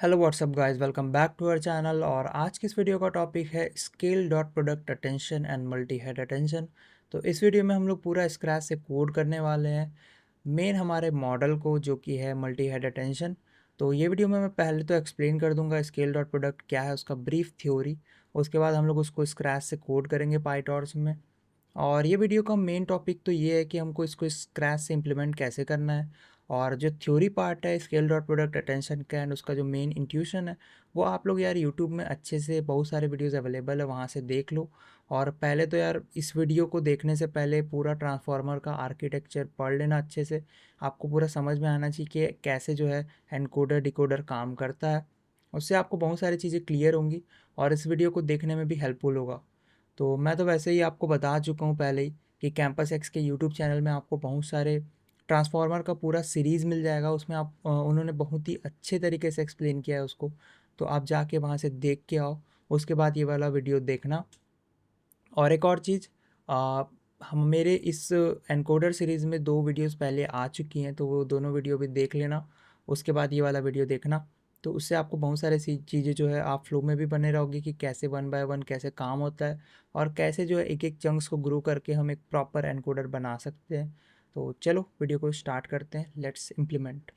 Hello whatsapp guys, welcome back to our channel. और आज की इस वीडियो का टॉपिक है scale dot product attention and multi head attention. तो इस वीडियो में हम लोग पूरा स्क्रैच से कोड करने वाले हैं मेन हमारे मॉडल को, जो कि है मल्टी हेड अटेंशन। तो ये वीडियो में मैं पहले तो एक्सप्लेन कर दूंगा स्केल डॉट प्रोडक्ट क्या है, उसका ब्रीफ थ्योरी। उसके बाद हम लोग उसको स्क्रैच से कोड करेंगे पाईटॉर्च में। और ये वीडियो का मेन टॉपिक तो ये है कि हमको इसको स्क्रैच से इम्प्लीमेंट कैसे करना है। और जो थ्योरी पार्ट है स्केल डॉट प्रोडक्ट अटेंशन का एंड उसका जो मेन इंट्यूशन है, वो आप लोग यार यूट्यूब में अच्छे से बहुत सारे वीडियोस अवेलेबल है, वहाँ से देख लो। और पहले तो यार इस वीडियो को देखने से पहले पूरा ट्रांसफार्मर का आर्किटेक्चर पढ़ लेना अच्छे से। आपको पूरा समझ में आना चाहिए कि कैसे जो है एनकोडर डिकोडर काम करता है। उससे आपको बहुत सारी चीज़ें क्लियर होंगी और इस वीडियो को देखने में भी हेल्पफुल होगा। तो मैं तो वैसे ही आपको बता चुका हूँ पहले ही कि कैंपस एक्स के यूट्यूब चैनल में आपको बहुत सारे ट्रांसफार्मर का पूरा सीरीज़ मिल जाएगा। उसमें आप उन्होंने बहुत ही अच्छे तरीके से एक्सप्लेन किया है उसको। तो आप जाके वहाँ से देख के आओ, उसके बाद ये वाला वीडियो देखना। और एक और चीज़, हम मेरे इस एनकोडर सीरीज़ में 2 वीडियोस पहले आ चुकी हैं, तो वो दोनों वीडियो भी देख लेना। उसके बाद ये वाला वीडियो देखना। तो उससे आपको बहुत सारे चीज़ें जो है आप फ्लो में भी बने रहोगे कि कैसे वन बाय वन कैसे काम होता है और कैसे जो है एक एक चंक्स को ग्रो करके हम एक प्रॉपर एनकोडर बना सकते हैं। तो चलो वीडियो को स्टार्ट करते हैं, लेट्स इम्प्लीमेंट।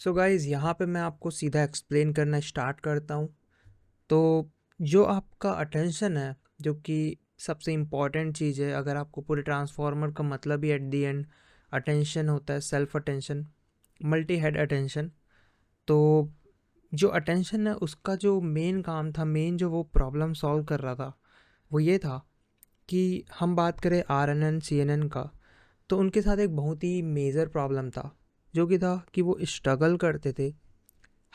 सो गाइज़, यहाँ पे मैं आपको सीधा एक्सप्लेन करना स्टार्ट करता हूँ। तो जो आपका अटेंशन है, जो कि सबसे इम्पॉर्टेंट चीज़ है, अगर आपको पूरे ट्रांसफार्मर का मतलब ही एट दी एंड अटेंशन होता है, self attention, multi head attention. तो जो अटेंशन है उसका जो मेन काम था, मेन जो वो प्रॉब्लम सॉल्व कर रहा था, वो ये था कि हम बात करें R N N C N N का, तो उनके साथ एक बहुत ही मेजर प्रॉब्लम था, जो कि था कि वो स्ट्रगल करते थे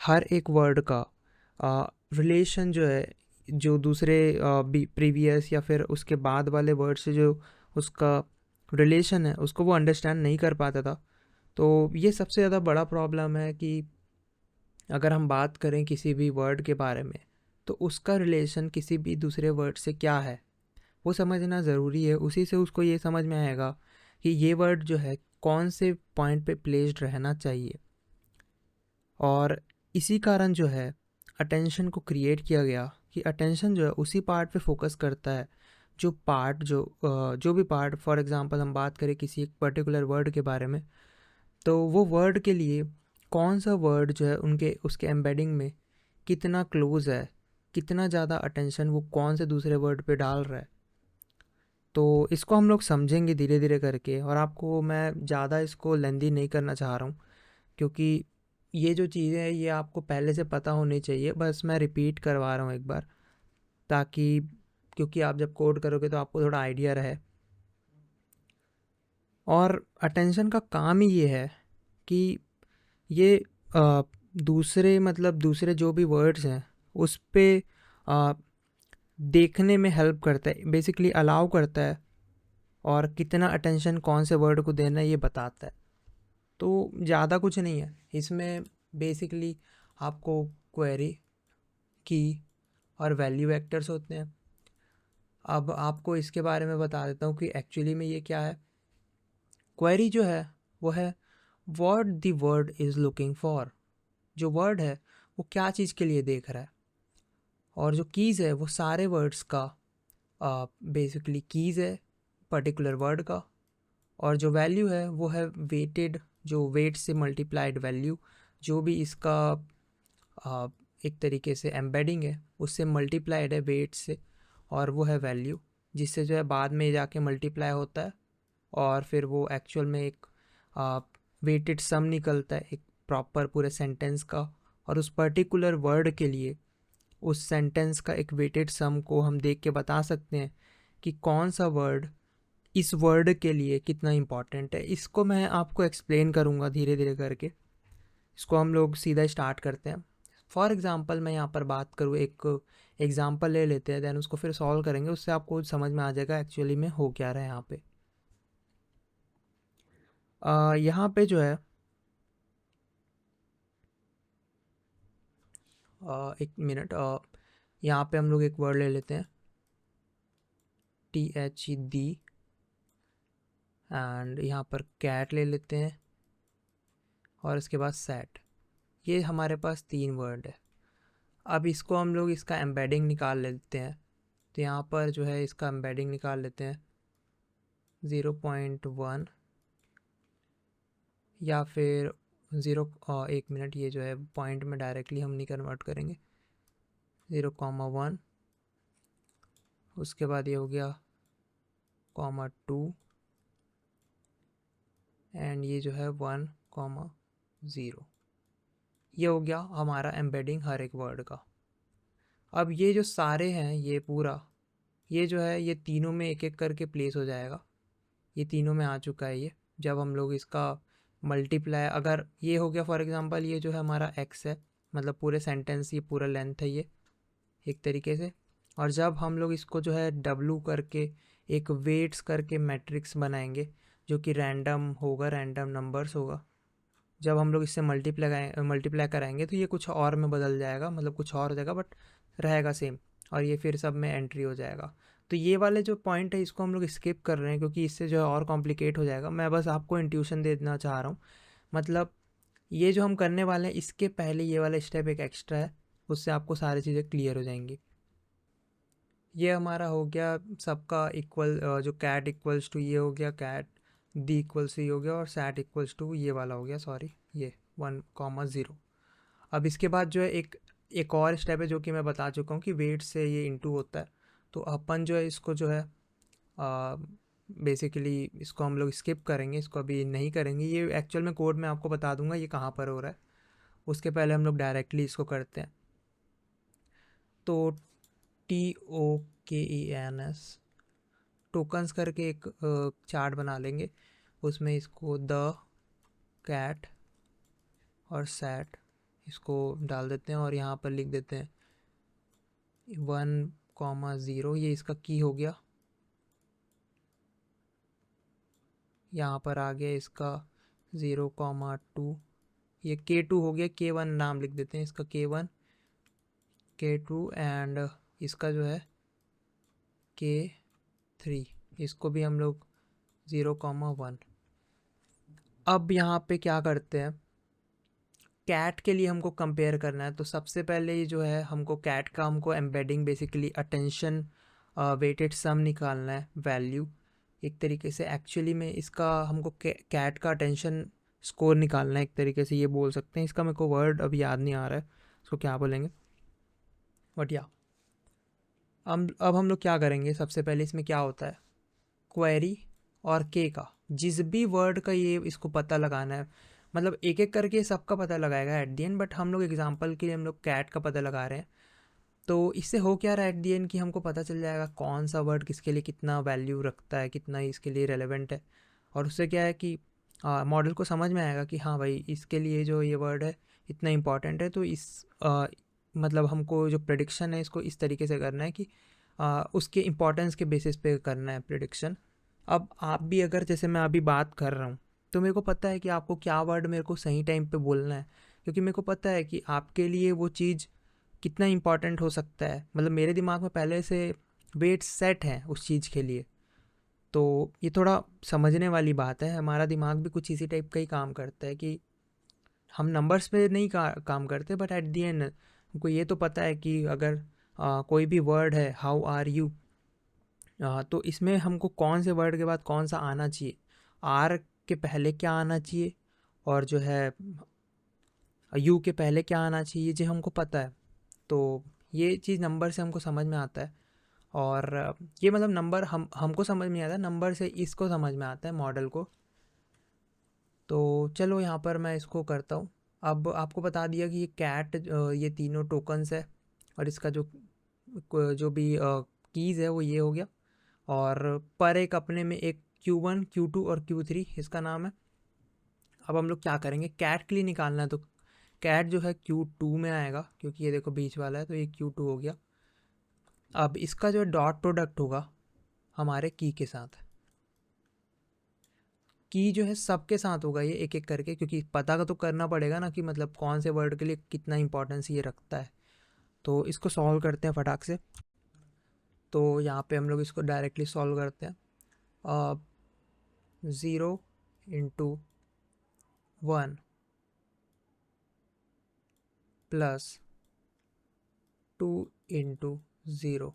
हर एक वर्ड का रिलेशन जो है, जो दूसरे प्रीवियस या फिर उसके बाद वाले वर्ड से जो उसका रिलेशन है, उसको वो अंडरस्टैंड नहीं कर पाता था। तो ये सबसे ज़्यादा बड़ा प्रॉब्लम है कि अगर हम बात करें किसी भी वर्ड के बारे में, तो उसका रिलेशन किसी भी दूसरे वर्ड से क्या है वो समझना ज़रूरी है। उसी से उसको ये समझ में आएगा कि ये वर्ड जो है कौन से पॉइंट पे प्लेस्ड रहना चाहिए। और इसी कारण जो है अटेंशन को क्रिएट किया गया कि अटेंशन जो है उसी पार्ट पे फोकस करता है, जो पार्ट जो भी पार्ट, फॉर एग्जांपल हम बात करें किसी एक पर्टिकुलर वर्ड के बारे में, तो वो वर्ड के लिए कौन सा वर्ड जो है उनके उसके एम्बेडिंग में कितना क्लोज है, कितना ज़्यादा अटेंशन वो कौन से दूसरे वर्ड पे डाल रहा है। तो इसको हम लोग समझेंगे धीरे धीरे करके, और आपको मैं ज़्यादा इसको लेंदी नहीं करना चाह रहा हूँ, क्योंकि ये जो चीज़ें हैं ये आपको पहले से पता होनी चाहिए। बस मैं रिपीट करवा रहा हूँ एक बार, ताकि क्योंकि आप जब कोड करोगे तो आपको थोड़ा आइडिया रहे। और अटेंशन का काम ही ये है कि ये अ, दूसरे मतलब दूसरे जो भी वर्ड्स हैं उस पे अ, देखने में हेल्प करता है, बेसिकली अलाउ करता है, और कितना अटेंशन कौन से वर्ड को देना है ये बताता है। तो ज़्यादा कुछ नहीं है इसमें, बेसिकली आपको क्वेरी की और वैल्यू वेक्टर्स होते हैं। अब आपको इसके बारे में बता देता हूँ कि एक्चुअली में ये क्या है। क्वेरी जो है वो है what the word is looking for. जो वर्ड है वो क्या चीज़ के लिए देख रहा है। और जो कीज़ है वो सारे वर्ड्स का बेसिकली कीज़ है पर्टिकुलर वर्ड का। और जो वैल्यू है वो है वेटेड, जो वेट से मल्टीप्लाइड वैल्यू, जो भी इसका आ, एक तरीके से एम्बेडिंग है उससे मल्टीप्लाइड है वेट से, और वो है वैल्यू, जिससे जो है बाद में जाके मल्टीप्लाई होता है और फिर वो एक्चुअल में एक वेटेड सम निकलता है एक प्रॉपर पूरे सेंटेंस का। और उस पर्टिकुलर वर्ड के लिए उस सेंटेंस का एक वेटेड सम को हम देख के बता सकते हैं कि कौन सा वर्ड इस वर्ड के लिए कितना इम्पॉर्टेंट है। इसको मैं आपको एक्सप्लेन करूँगा धीरे धीरे करके। इसको हम लोग सीधा स्टार्ट करते हैं। फॉर एग्ज़ाम्पल मैं यहाँ पर बात करूँ, एक एग्ज़ाम्पल ले लेते हैं, देन उसको फिर सॉल्व करेंगे, उससे आपको समझ में आ जाएगा एक्चुअली में हो क्या रहा है यहाँ पे। यहाँ पे जो है एक मिनट, यहाँ पे हम लोग एक वर्ड ले लेते हैं THED, एंड यहाँ पर कैट ले लेते हैं और इसके बाद सेट। ये हमारे पास 3 वर्ड है। अब इसको हम लोग इसका एम्बेडिंग निकाल लेते हैं। तो यहाँ पर जो है इसका एम्बेडिंग निकाल लेते हैं 0.1 या फिर 1 मिनट, ये जो है पॉइंट में डायरेक्टली हम नहीं कन्वर्ट करेंगे, 0,1, उसके बाद ये हो गया 0,2 एंड ये जो है 1,0। ये हो गया हमारा एम्बेडिंग हर एक वर्ड का। अब ये जो सारे हैं ये पूरा, ये जो है ये तीनों में एक एक करके प्लेस हो जाएगा। ये तीनों में आ चुका है ये। जब हम लोग इसका मल्टीप्लाई, अगर ये हो गया फॉर एग्जांपल, ये जो है हमारा एक्स है, मतलब पूरे सेंटेंस ये पूरा लेंथ है ये एक तरीके से। और जब हम लोग इसको जो है डब्लू करके एक वेट्स करके मैट्रिक्स बनाएंगे जो कि रैंडम होगा, रैंडम नंबर्स होगा, जब हम लोग इससे मल्टीप्लाई कराएंगे तो ये कुछ और में बदल जाएगा, मतलब कुछ और हो जाएगा बट रहेगा सेम, और ये फिर सब में एंट्री हो जाएगा। तो ये वाले जो पॉइंट है इसको हम लोग स्किप कर रहे हैं क्योंकि इससे जो है और कॉम्प्लिकेट हो जाएगा। मैं बस आपको इंट्यूशन देना चाह रहा हूँ, मतलब ये जो हम करने वाले हैं इसके पहले ये वाला स्टेप एक एक्स्ट्रा है, उससे आपको सारी चीज़ें क्लियर हो जाएंगी। ये हमारा हो गया सबका इक्वल, जो कैट इक्वल्स टू ये हो गया, कैट डी इक्वल्स टू ये हो गया, और सैट इक्वल्स टू ये वाला हो गया, सॉरी ये 1,0। अब इसके बाद जो है एक और स्टेप है जो कि मैं बता चुका हूँ कि वेट से ये इंटू होता है। तो अपन जो है इसको जो है बेसिकली इसको हम लोग स्किप करेंगे, इसको अभी नहीं करेंगे। ये एक्चुअल में कोड मैं आपको बता दूंगा ये कहाँ पर हो रहा है, उसके पहले हम लोग डायरेक्टली इसको करते हैं। तो TOKENS टोकन्स करके एक चार्ट बना लेंगे, उसमें इसको द कैट और सैट इसको डाल देते हैं और यहाँ पर लिख देते हैं 1,0। ये इसका की हो गया, यहाँ पर आ गया इसका 0,2, ये K2 हो गया, K1 नाम लिख देते हैं इसका, K1 K2 एंड इसका जो है K3, इसको भी हम लोग 0,1। अब यहाँ पे क्या करते हैं, कैट के लिए हमको कंपेयर करना है। तो सबसे पहले ये जो है हमको कैट का हमको embedding basically attention weighted sum निकालना है, वैल्यू एक तरीके से। एक्चुअली में इसका हमको कैट का अटेंशन स्कोर निकालना है एक तरीके से, ये बोल सकते हैं। इसका मेरे को वर्ड अभी याद नहीं आ रहा है इसको क्या बोलेंगे, बट या अब हम लोग क्या करेंगे, सबसे पहले इसमें क्या होता है, क्वेरी और के का, जिस भी वर्ड का ये इसको पता लगाना है, मतलब एक एक करके सबका पता लगाएगा एट दी एंड, बट हम लोग एग्जांपल के लिए हम लोग कैट का पता लगा रहे हैं। तो इससे हो क्या रहा है एट दी एंड कि हमको पता चल जाएगा कौन सा वर्ड किसके लिए कितना वैल्यू रखता है, कितना इसके लिए रेलेवेंट है। और उससे क्या है कि मॉडल को समझ में आएगा कि हाँ भाई इसके लिए जो ये वर्ड है इतना इम्पॉर्टेंट है। तो मतलब हमको जो प्रेडिक्शन है इसको इस तरीके से करना है कि उसके इम्पोर्टेंस के बेसिस पे करना है प्रेडिक्शन। अब आप भी अगर जैसे मैं अभी बात कर रहा हूँ तो मेरे को पता है कि आपको क्या वर्ड मेरे को सही टाइम पे बोलना है, क्योंकि मेरे को पता है कि आपके लिए वो चीज़ कितना इम्पॉर्टेंट हो सकता है। मतलब मेरे दिमाग में पहले से वेट सेट है उस चीज़ के लिए। तो ये थोड़ा समझने वाली बात है, हमारा दिमाग भी कुछ इसी टाइप का ही काम करता है कि हम नंबर्स पे नहीं काम करते, बट एट दी एंड हमको ये तो पता है कि अगर कोई भी वर्ड है हाउ आर यू, तो इसमें हमको कौन से वर्ड के बाद कौन सा आना चाहिए, आर के पहले क्या आना चाहिए, और जो है यू के पहले क्या आना चाहिए, ये हमको पता है। तो ये चीज़ नंबर से हमको समझ में आता है। और ये मतलब नंबर हमको समझ में आता है, नंबर से इसको समझ में आता है मॉडल को। तो चलो यहाँ पर मैं इसको करता हूँ। अब आपको बता दिया कि ये कैट, ये तीनों टोकन्स है, और इसका जो जो भी कीज़ है वो ये हो गया। और पर एक अपने में एक Q1 Q2 और Q3 इसका नाम है। अब हम लोग क्या करेंगे, कैट के लिए निकालना है। तो कैट जो है Q2 में आएगा क्योंकि ये देखो बीच वाला है, तो ये Q2 हो गया। अब इसका जो डॉट प्रोडक्ट होगा हमारे की के साथ, की जो है सबके साथ होगा ये एक एक करके, क्योंकि पता का तो करना पड़ेगा ना कि मतलब कौन से वर्ड के लिए कितना इंपॉर्टेंस ये रखता है। तो इसको सॉल्व करते हैं फटाक से। तो यहाँ पे हम लोग इसको डायरेक्टली सॉल्व करते हैं। 0 × 1 प्लस 2 इंटू 0।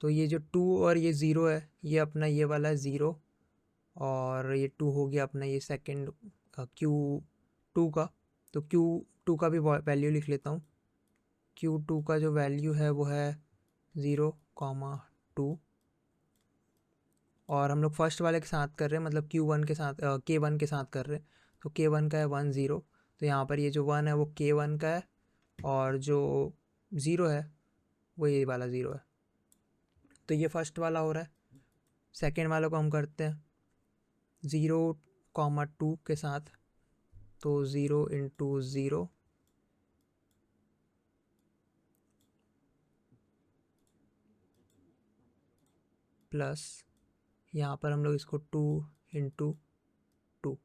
तो ये जो 2 और ये 0 है, ये अपना ये वाला 0, और ये 2 हो गया अपना ये सेकंड Q2 का। तो Q2 का भी वैल्यू लिख लेता हूँ। Q2 का जो वैल्यू है वो है 0,2, और हम लोग फर्स्ट वाले के साथ कर रहे हैं, मतलब Q1 के साथ K1 के साथ कर रहे हैं। तो K1 का है 1 0, तो यहाँ पर ये जो 1 है वो K1 का है, और जो 0 है वो ये वाला 0 है। तो ये फर्स्ट वाला हो रहा है। सेकेंड वाले को हम करते हैं 0,2 के साथ। तो 0 इंटू 0 प्लस यहाँ पर हम लोग इसको 2 इंटू 2,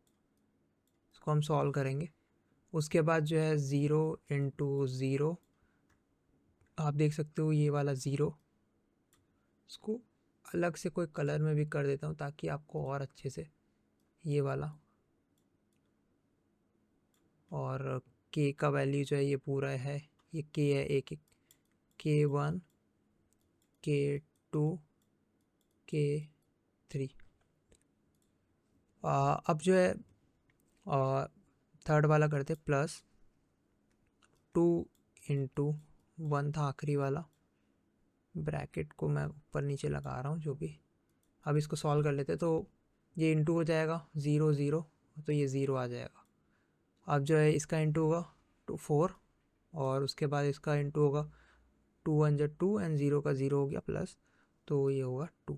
इसको हम सॉल्व करेंगे। उसके बाद जो है 0 इंटू 0, आप देख सकते हो ये वाला 0, इसको अलग से कोई कलर में भी कर देता हूँ ताकि आपको और अच्छे से ये वाला, और k का वैल्यू जो है ये पूरा है, ये k है, एक एक K1 K2 K3। अब जो है थर्ड वाला करते प्लस 2 इंटू 1 था आखिरी वाला, ब्रैकेट को मैं ऊपर नीचे लगा रहा हूँ जो भी। अब इसको सॉल्व कर लेते, तो ये इंटू हो जाएगा 0 0, तो ये 0 आ जाएगा। अब जो है इसका इंटू होगा 4, और उसके बाद इसका इंटू होगा 2 1 जा 2 एंड 0 का 0 हो गया प्लस, तो ये होगा 2।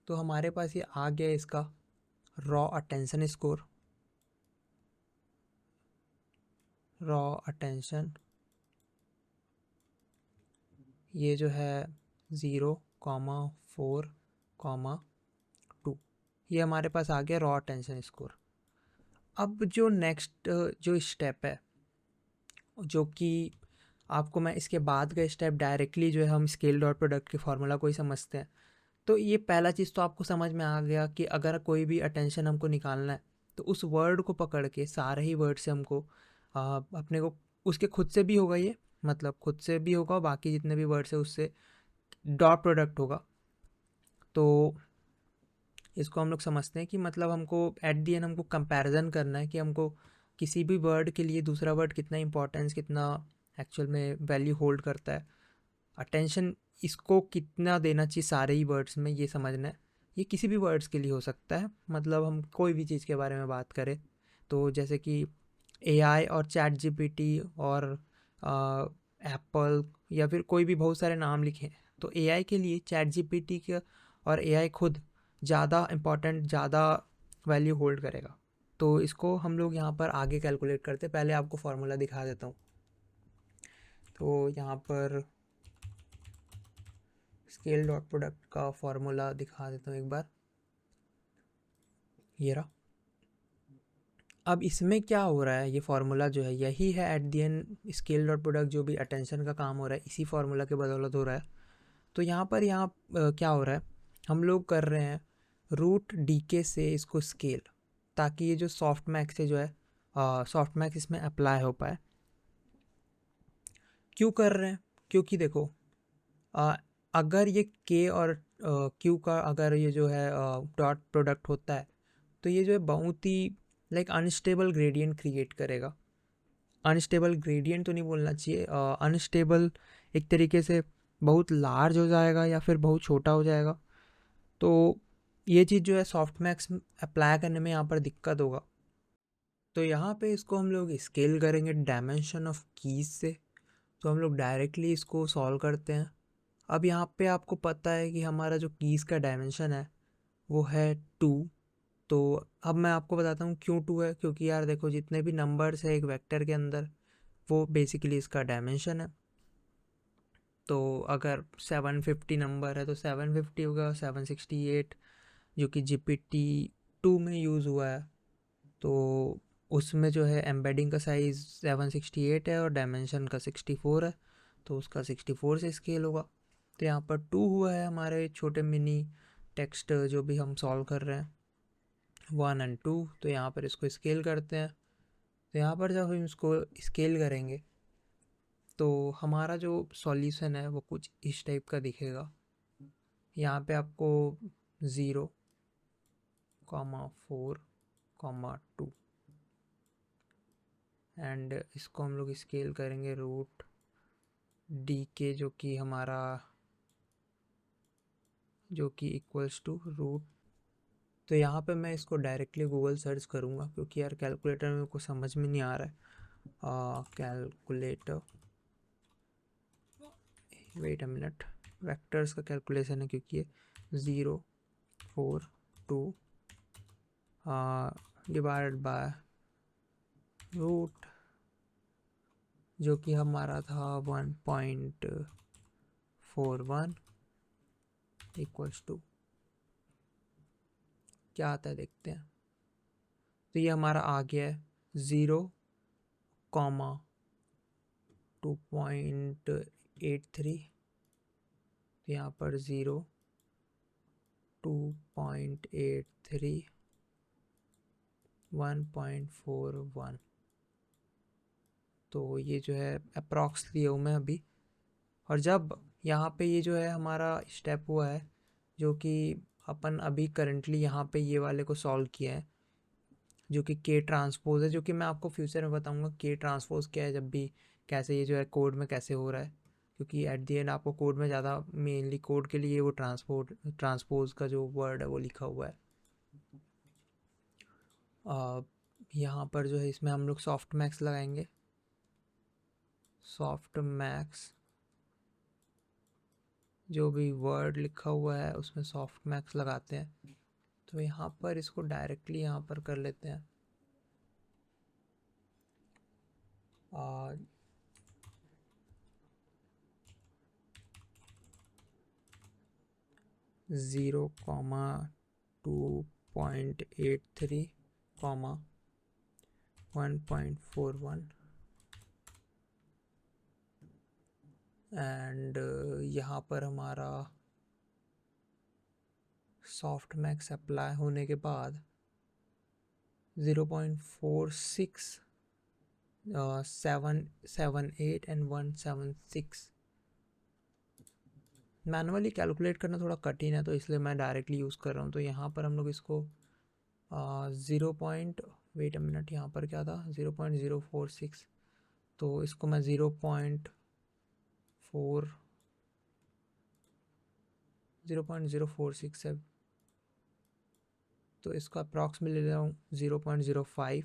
तो हमारे पास ये आ गया इसका raw attention score. Raw attention ये जो है 0,4,2, ये हमारे पास आ गया रॉ अटेंशन स्कोर। अब जो नेक्स्ट जो स्टेप है, जो कि आपको मैं इसके बाद का स्टेप डायरेक्टली जो है हम स्केल डॉट प्रोडक्ट के फार्मूला को ही समझते हैं। तो ये पहला चीज़ तो आपको समझ में आ गया कि अगर कोई भी अटेंशन हमको निकालना है तो उस वर्ड को पकड़ के सारे ही वर्ड से हमको अपने को उसके खुद से भी होगा, ये मतलब खुद से भी होगा, बाकी जितने भी वर्ड्स है उससे डॉट प्रोडक्ट होगा। तो इसको हम लोग समझते हैं कि मतलब हमको एट दी एंड हमको कंपैरिजन करना है कि हमको किसी भी वर्ड के लिए दूसरा वर्ड कितना इंपॉर्टेंस, कितना एक्चुअल में वैल्यू होल्ड करता है, अटेंशन इसको कितना देना चाहिए सारे ही वर्ड्स में, ये समझना है। ये किसी भी वर्ड्स के लिए हो सकता है, मतलब हम कोई भी चीज़ के बारे में बात करें तो जैसे कि AI और चैट GPT और एप्पल, या फिर कोई भी बहुत सारे नाम लिखे, तो AI के लिए चैट GPT का और AI खुद ज़्यादा इम्पॉर्टेंट, ज़्यादा वैल्यू होल्ड करेगा। तो इसको हम लोग यहाँ पर आगे कैलकुलेट करते, पहले आपको फार्मूला दिखा देता हूँ। तो यहाँ पर स्केल डॉट प्रोडक्ट का फार्मूला दिखा देता हूँ एक बार, ये रहा। अब इसमें क्या हो रहा है, ये फार्मूला जो है यही है at the and scale dot product, जो भी अटेंशन का काम हो रहा है इसी फार्मूला के बदौलत हो रहा है। तो यहाँ पर क्या हो रहा है, हम लोग कर रहे हैं रूट DK से इसको स्केल, ताकि ये जो सॉफ्ट मैक्स से जो है सॉफ्ट मैक्स इसमें अप्लाई हो पाए। क्यों कर रहे हैं, क्योंकि देखो अगर ये K और Q का अगर ये जो है डॉट प्रोडक्ट होता है तो ये जो है बहुत ही लाइक अनस्टेबल ग्रेडियंट क्रिएट करेगा। अनस्टेबल ग्रेडियंट तो नहीं बोलना चाहिए, अनस्टेबल एक तरीके से बहुत लार्ज हो जाएगा या फिर बहुत छोटा हो जाएगा। तो ये चीज़ जो है सॉफ्ट मैक्स अप्लाई करने में यहाँ पर दिक्कत होगा। तो यहाँ पे इसको हम लोग स्केल करेंगे डायमेंशन ऑफ कीज़ से। तो हम लोग डायरेक्टली इसको सॉल्व करते हैं। अब यहाँ पे आपको पता है कि हमारा जो कीज़ का डायमेंशन है वो है 2। तो अब मैं आपको बताता हूँ क्यों 2 है, क्योंकि यार देखो जितने भी नंबर्स है एक वेक्टर के अंदर वो बेसिकली इसका डायमेंशन है। तो अगर 750 नंबर है तो 750 होगा, 768 जो कि GPT-2 में यूज़ हुआ है, तो उसमें जो है एम्बेडिंग का साइज़ 768 है और डायमेंशन का 64 है, तो उसका 64 से स्केल होगा। तो यहाँ पर 2 हुआ है हमारे छोटे मिनी टेक्स्ट जो भी हम सॉल्व कर रहे हैं, 1 और 2। तो यहाँ पर इसको स्केल करते हैं। तो यहाँ पर जब हम इसको स्केल करेंगे तो हमारा जो सॉल्यूशन है वो कुछ इस टाइप का दिखेगा। यहाँ पे आपको 0, 4, 2 एंड इसको हम लोग स्केल करेंगे रूट डी के, जो कि इक्वल्स टू रूट। तो यहाँ पे मैं इसको डायरेक्टली गूगल सर्च करूँगा, क्योंकि यार कैलकुलेटर मेरे को समझ में नहीं आ रहा है। Calculator, wait a minute, vectors का कैलकुलेशन है, क्योंकि ये 0, 4, 2 डिवाइडेड बाय रूट, जो कि हमारा था 1.41 इक्वल्स टू क्या आता है देखते हैं। तो ये हमारा आ गया है 0, 2.83। तो यहाँ पर 0, 2.83, 1.41। तो ये जो है अप्रॉक्स लिए हूँ मैं अभी। और जब यहाँ पे ये जो है हमारा स्टेप हुआ है, जो कि अपन अभी करंटली यहाँ पे ये वाले को सॉल्व किया है, जो कि के ट्रांसपोज है, जो कि मैं आपको फ्यूचर में बताऊंगा के ट्रांसपोज क्या है, जब भी कैसे ये जो है कोड में कैसे हो रहा है। क्योंकि एट दी एंड आपको कोड में ज़्यादा मेनली कोड के लिए वो ट्रांसपोज का जो वर्ड है वो लिखा हुआ है। यहाँ पर जो है इसमें हम लोग सॉफ्ट मैक्स लगाएंगे। सॉफ्ट मैक्स, जो भी वर्ड लिखा हुआ है उसमें सॉफ्ट मैक्स लगाते हैं। तो यहाँ पर इसको डायरेक्टली यहाँ पर कर लेते हैं। 0,2.83, 1.41 एंड यहाँ पर हमारा सॉफ्ट मैक्स अप्लाई होने के बाद 0.46, 778 एंड 176। मैनुअली कैलकुलेट करना थोड़ा कठिन है, तो इसलिए मैं डायरेक्टली यूज़ कर रहा हूँ। तो यहाँ पर हम लोग इसको वेट अ मिनट, यहाँ पर क्या था 0.046, तो इसको मैं 0.046 है, तो इसका अप्रॉक्स में ले रहा हूँ 0.05,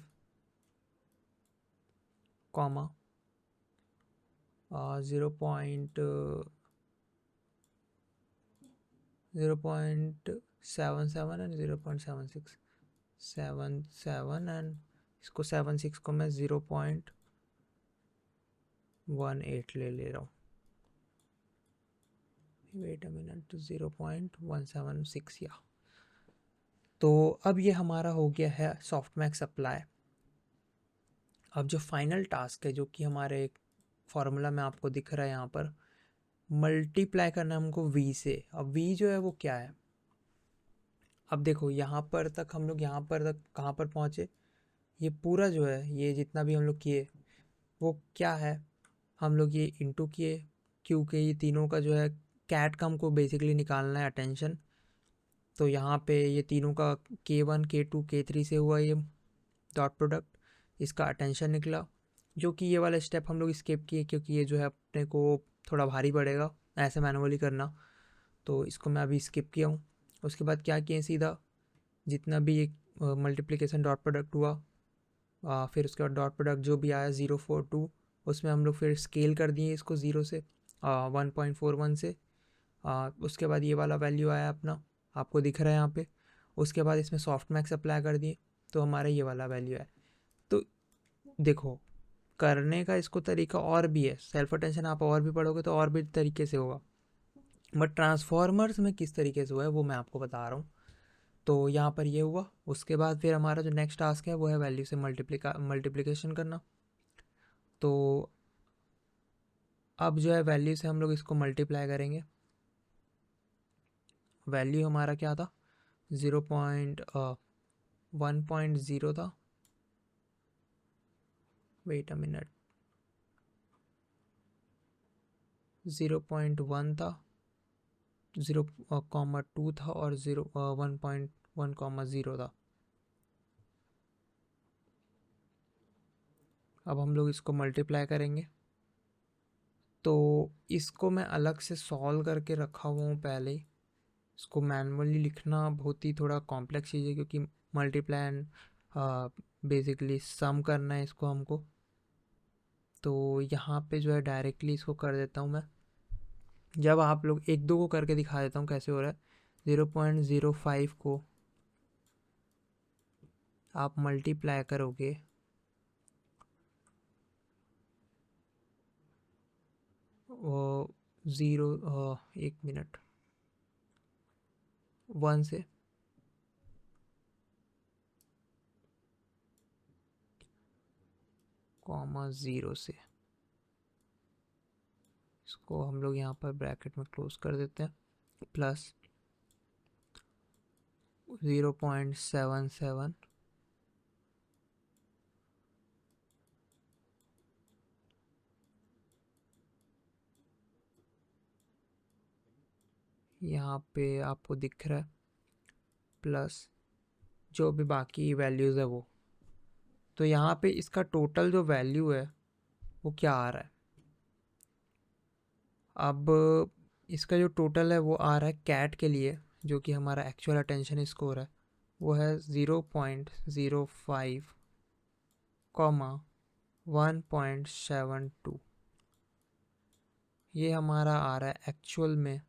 0.77 एंड 0.76, 77 एंड इसको 76 को मैं 0.18 ले रहा हूँ। वेट अ मिनट, 0.176 या। तो अब ये हमारा हो गया है सॉफ्ट मैक्स अप्लाई। अब जो फाइनल टास्क है, जो कि हमारे फॉर्मूला में आपको दिख रहा है यहाँ पर, मल्टीप्लाई करना है हमको v से। अब v जो है वो क्या है, अब देखो यहाँ पर तक हम लोग, यहाँ पर तक कहाँ पर पहुँचे, ये पूरा जो है ये जितना भी हम लोग किए वो क्या है, हम लोग ये इंटू किए, क्योंकि ये तीनों का जो है कैट का हमको बेसिकली निकालना है अटेंशन। तो यहाँ पे ये तीनों का K1, K2, K3 से हुआ ये डॉट प्रोडक्ट, इसका अटेंशन निकला, जो कि ये वाला स्टेप हम लोग स्किप किए, क्योंकि ये जो है अपने को थोड़ा भारी पड़ेगा ऐसे मैनुअली करना, तो इसको मैं अभी स्किप किया हूँ। उसके बाद क्या किए, सीधा जितना भी एक मल्टीप्लिकेशन डॉट प्रोडक्ट हुआ, फिर उसके बाद डॉट प्रोडक्ट जो भी आया 0.42, उसमें हम लोग फिर स्केल कर दिए इसको 0 से 1.41 से। उसके बाद ये वाला वैल्यू आया अपना, आपको दिख रहा है यहाँ पे। उसके बाद इसमें सॉफ्ट मैक्स अप्लाई कर दिए, तो हमारा ये वाला वैल्यू है। तो देखो, करने का इसको तरीका और भी है, सेल्फ अटेंशन आप और भी पढ़ोगे तो और भी तरीके से होगा, बट ट्रांसफॉर्मर्स में किस तरीके से हुआ है वो मैं आपको बता रहा हूँ। तो यहाँ पर ये हुआ। उसके बाद फिर हमारा जो नेक्स्ट टास्क है वो है वैल्यू से मल्टीप्लिकेशन करना। तो अब जो है वैल्यू से हम लोग इसको मल्टीप्लाई करेंगे। वैल्यू हमारा क्या था, 1.0 था, वेट अ मिनट, 0.1 था, 0,2 था और 1.1,0 था। अब हम लोग इसको मल्टीप्लाई करेंगे, तो इसको मैं अलग से सॉल्व करके रखा हुआ हूँ पहले ही। इसको मैनुअली लिखना बहुत ही थोड़ा कॉम्प्लेक्स चीज़ है, क्योंकि मल्टीप्लाई एंड बेसिकली सम करना है इसको हमको। तो यहाँ पे जो है डायरेक्टली इसको कर देता हूँ मैं। जब आप लोग एक दो को करके दिखा देता हूँ कैसे हो रहा है। 0.05 को आप मल्टीप्लाई करोगे वो 1 मिनट 1 से, कॉमा 0 से, इसको हम लोग यहाँ पर ब्रैकेट में क्लोज कर देते हैं, प्लस 0.77 यहाँ पे आपको दिख रहा है, प्लस जो भी बाकी वैल्यूज़ है वो। तो यहाँ पे इसका टोटल जो वैल्यू है वो क्या आ रहा है। अब इसका जो टोटल है वो आ रहा है कैट के लिए, जो कि हमारा एक्चुअल अटेंशन स्कोर है, वो है 0.05, 1.72। ये हमारा आ रहा है एक्चुअल में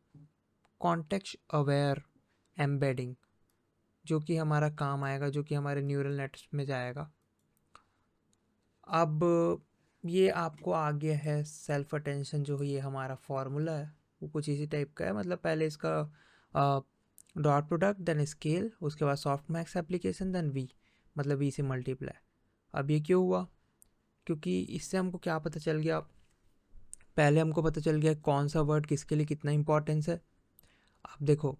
कॉन्टेक्स्ट अवेयर एम्बेडिंग, जो कि हमारा काम आएगा, जो कि हमारे न्यूरल नेट्स में जाएगा। अब ये आपको आ गया है सेल्फ अटेंशन, जो ये हमारा फॉर्मूला है वो कुछ इसी टाइप का है। मतलब पहले इसका डॉट प्रोडक्ट, देन स्केल, उसके बाद softmax application, then V, मतलब वी से मल्टीप्लाई। अब ये क्यों हुआ, क्योंकि इससे हमको क्या पता चल गया, पहले हमको पता चल गया कौन सा वर्ड किसके लिए कितना इंपॉर्टेंस है। आप देखो,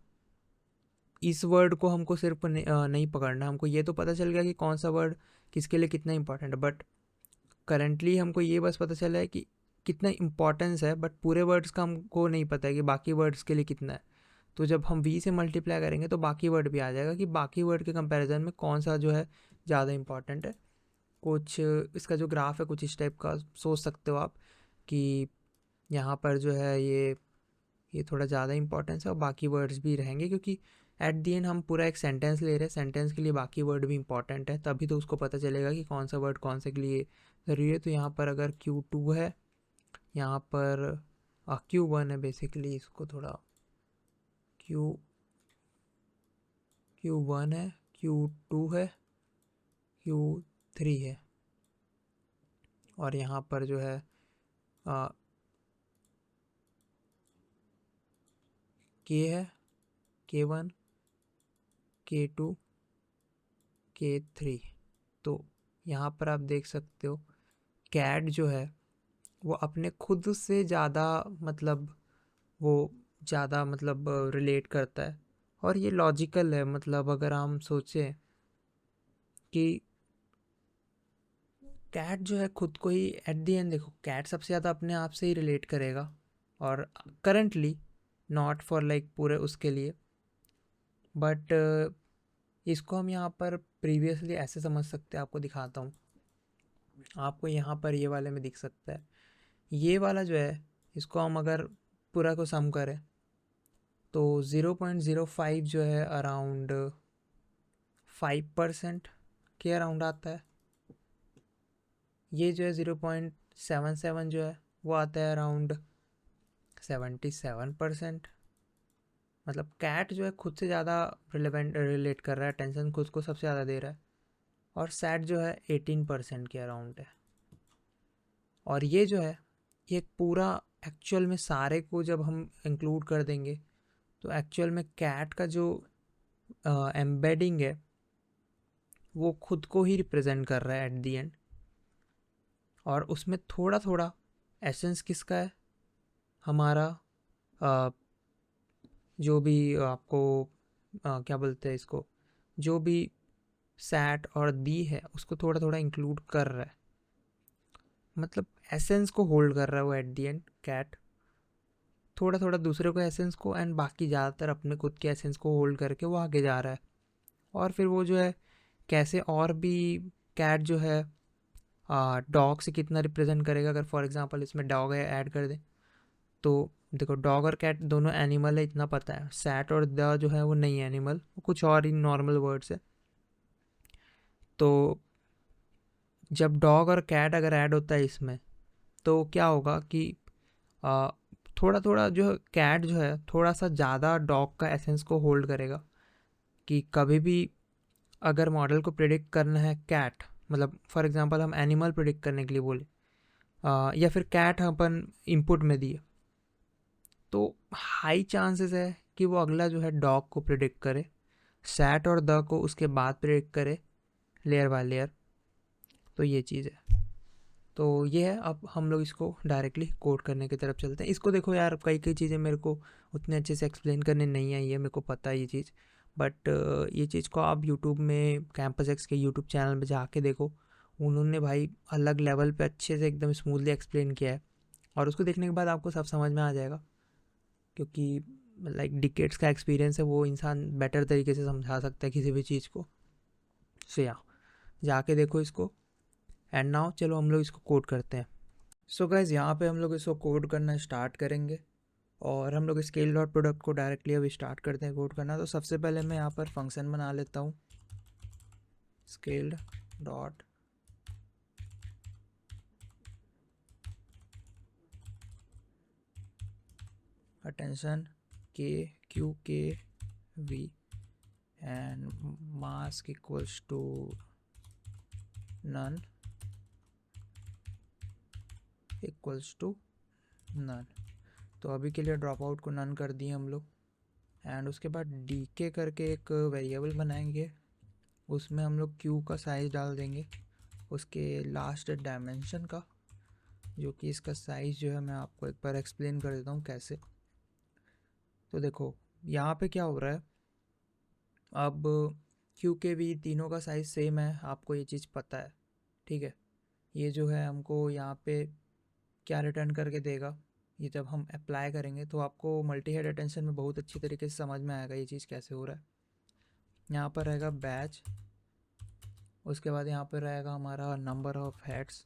इस वर्ड को हमको सिर्फ नहीं पकड़ना, हमको ये तो पता चल गया कि कौन सा वर्ड किसके लिए कितना इंपॉर्टेंट है, बट करेंटली हमको ये बस पता चला है कि कितना इंपॉर्टेंस है, बट पूरे वर्ड्स का हमको नहीं पता है कि बाकी वर्ड्स के लिए कितना है। तो जब हम वी से मल्टीप्लाई करेंगे तो बाकी वर्ड भी आ जाएगा कि बाकी वर्ड के कंपैरिजन में कौन सा जो है ज़्यादा इंपॉर्टेंट है। कुछ इसका जो ग्राफ है कुछ इस टाइप का सोच सकते हो आप, कि यहाँ पर जो है ये थोड़ा ज़्यादा इंपॉर्टेंस है और बाकी वर्ड्स भी रहेंगे, क्योंकि एट दी एंड हम पूरा एक सेंटेंस ले रहे हैं, सेंटेंस के लिए बाकी वर्ड भी इंपॉर्टेंट है, तभी तो उसको पता चलेगा कि कौन सा वर्ड कौन से के लिए ज़रूरी है। तो यहाँ पर अगर Q2 है, यहाँ पर Q1 है, बेसिकली इसको थोड़ा Q1 है, Q2 है, Q3 है, और यहाँ पर जो है K है, K1, K2, K3। तो यहाँ पर आप देख सकते हो कैट जो है वो अपने खुद से ज़्यादा मतलब वो ज़्यादा मतलब रिलेट करता है, और ये लॉजिकल है। मतलब अगर हम सोचें कि कैट जो है खुद को ही एट दी एंड, देखो कैट सबसे ज़्यादा अपने आप से ही रिलेट करेगा, और करंटली नॉट फॉर लाइक पूरे उसके लिए, बट इसको हम यहाँ पर प्रीवियसली ऐसे समझ सकते हैं। आपको दिखाता हूँ, आपको यहाँ पर ये वाले में दिख सकता है। ये वाला जो है इसको हम अगर पूरा को सम करें तो 0.05 जो है अराउंड 5% के अराउंड आता है। ये जो है 0.77 जो है वो आता है अराउंड 77%। मतलब कैट जो है खुद से ज़्यादा रिलेट कर रहा है, टेंशन खुद को सबसे ज़्यादा दे रहा है, और सैट जो है 18% के अराउंड है। और ये जो है ये पूरा एक्चुअल में सारे को जब हम इंक्लूड कर देंगे तो एक्चुअल में कैट का जो एम्बेडिंग है वो खुद को ही रिप्रेजेंट कर रहा है एट दी एंड। और उसमें थोड़ा थोड़ा एसेंस किसका है, हमारा जो भी आपको क्या बोलते हैं इसको, जो भी सैट और दी है उसको थोड़ा थोड़ा इंक्लूड कर रहा है, मतलब एसेंस को होल्ड कर रहा है वो एट दी एंड कैट। थोड़ा थोड़ा दूसरे को एसेंस को एंड बाकी ज़्यादातर अपने खुद के एसेंस को होल्ड करके वो आगे जा रहा है। और फिर वो जो है कैसे और भी कैट जो है डॉग से कितना रिप्रेजेंट करेगा। अगर फॉर एग्जांपल इसमें डॉग है ऐड कर दें तो देखो डॉग और कैट दोनों एनिमल है इतना पता है, सैट और द जो है वो नहीं एनिमल, वो कुछ और ही नॉर्मल वर्ड्स है। तो जब डॉग और कैट अगर ऐड होता है इसमें तो क्या होगा कि आ, थोड़ा थोड़ा जो कैट जो है थोड़ा सा ज़्यादा डॉग का एसेंस को होल्ड करेगा। कि कभी भी अगर मॉडल को प्रिडिक्ट करना है कैट, मतलब फॉर एग्जांपल हम एनिमल प्रिडिक्ट करने के लिए बोले या फिर कैट अपन इनपुट में दिए, तो हाई चांसेस है कि वो अगला जो है डॉग को प्रिडिक्ट करे, सैट और द को उसके बाद प्रिडिक्ट करे लेयर बाय लेयर। तो ये चीज़ है। तो ये है, अब हम लोग इसको डायरेक्टली कोड करने की तरफ चलते हैं। इसको देखो यार, कई कई चीज़ें मेरे को उतने अच्छे से एक्सप्लेन करने नहीं आई है, मेरे को पता है ये चीज़, बट ये चीज़ को आप यूट्यूब में कैंपस एक्स के यूट्यूब चैनल में जाके देखो, उन्होंने भाई अलग लेवल पे अच्छे से एकदम स्मूथली एक्सप्लेन किया है। और उसको देखने के बाद आपको सब समझ में आ जाएगा, क्योंकि लाइक डिकेट्स का एक्सपीरियंस है, वो इंसान बेटर तरीके से समझा सकता है किसी भी चीज़ को। सो या जाके देखो इसको। एंड नाउ चलो हम लोग इसको कोड करते हैं। सो गाइज यहाँ पे हम लोग इसको कोड करना स्टार्ट करेंगे और हम लोग स्केल डॉट प्रोडक्ट को डायरेक्टली अभी स्टार्ट करते हैं कोड करना। तो सबसे पहले मैं यहाँ पर फंक्शन बना लेता हूँ, स्केल्ड डॉट अटेंशन के Q K V and mask equals to none equals to none. तो अभी के लिए ड्रॉप आउट को नन कर दिए हम लोग। एंड उसके बाद डी के करके एक वेरिएबल बनाएंगे, उसमें हम लोग क्यू का साइज़ डाल देंगे, उसके लास्ट डायमेंशन का, जो कि इसका साइज़ जो है मैं आपको एक बार एक्सप्लेन कर देता हूँ कैसे। तो देखो यहाँ पे क्या हो रहा है, अब क्यू के वी तीनों का साइज़ सेम है, आपको ये चीज़ पता है, ठीक है। ये जो है हमको यहाँ पे क्या रिटर्न करके देगा, ये जब हम अप्लाई करेंगे तो आपको मल्टी हेड अटेंशन में बहुत अच्छी तरीके से समझ में आएगा ये चीज़ कैसे हो रहा है। यहाँ पर रहेगा बैच, उसके बाद यहाँ पर रहेगा हमारा नंबर ऑफ हेड्स,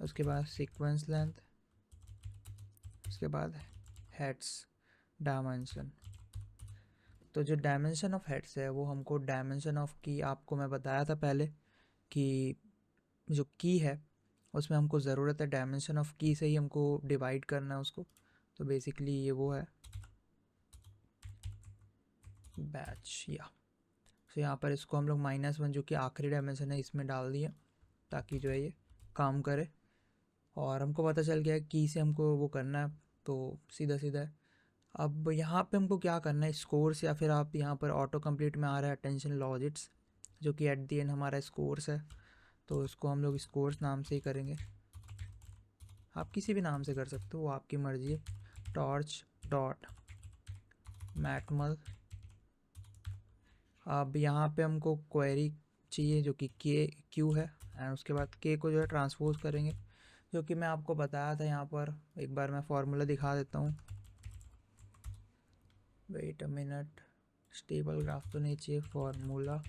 उसके बाद सीक्वेंस लेंथ, उसके बाद हेड्स डायमेंशन। तो जो डायमेंशन ऑफ हेड्स है वो हमको डायमेंशन ऑफ की, आपको मैं बताया था पहले कि जो की है उसमें हमको ज़रूरत है डायमेंशन ऑफ की से ही हमको डिवाइड करना है उसको। तो बेसिकली ये वो है बैच या। तो यहाँ पर इसको हम लोग -1 जो कि आखिरी डायमेंशन है इसमें डाल दिया, ताकि जो है ये काम करे। और हमको पता चल गया की से हमको वो करना है, तो सीधा सीधा है। अब यहाँ पे हमको क्या करना है, स्कोर्स, या फिर आप यहाँ पर ऑटो कंप्लीट में आ रहा है अटेंशन लॉजिट्स, जो कि एट दी एंड हमारा स्कोर्स है। तो इसको हम लोग स्कोर्स नाम से ही करेंगे, आप किसी भी नाम से कर सकते हो, वो आपकी मर्ज़ी है। टॉर्च डॉट मैकमल। अब यहाँ पे हमको क्वेरी चाहिए जो कि के क्यू है, एंड उसके बाद के को जो है ट्रांसपोज करेंगे, जो कि मैं आपको बताया था। यहाँ पर एक बार मैं फार्मूला दिखा देता हूँ, wait a minute, stable graph तो नहीं चाहिए, फार्मूला।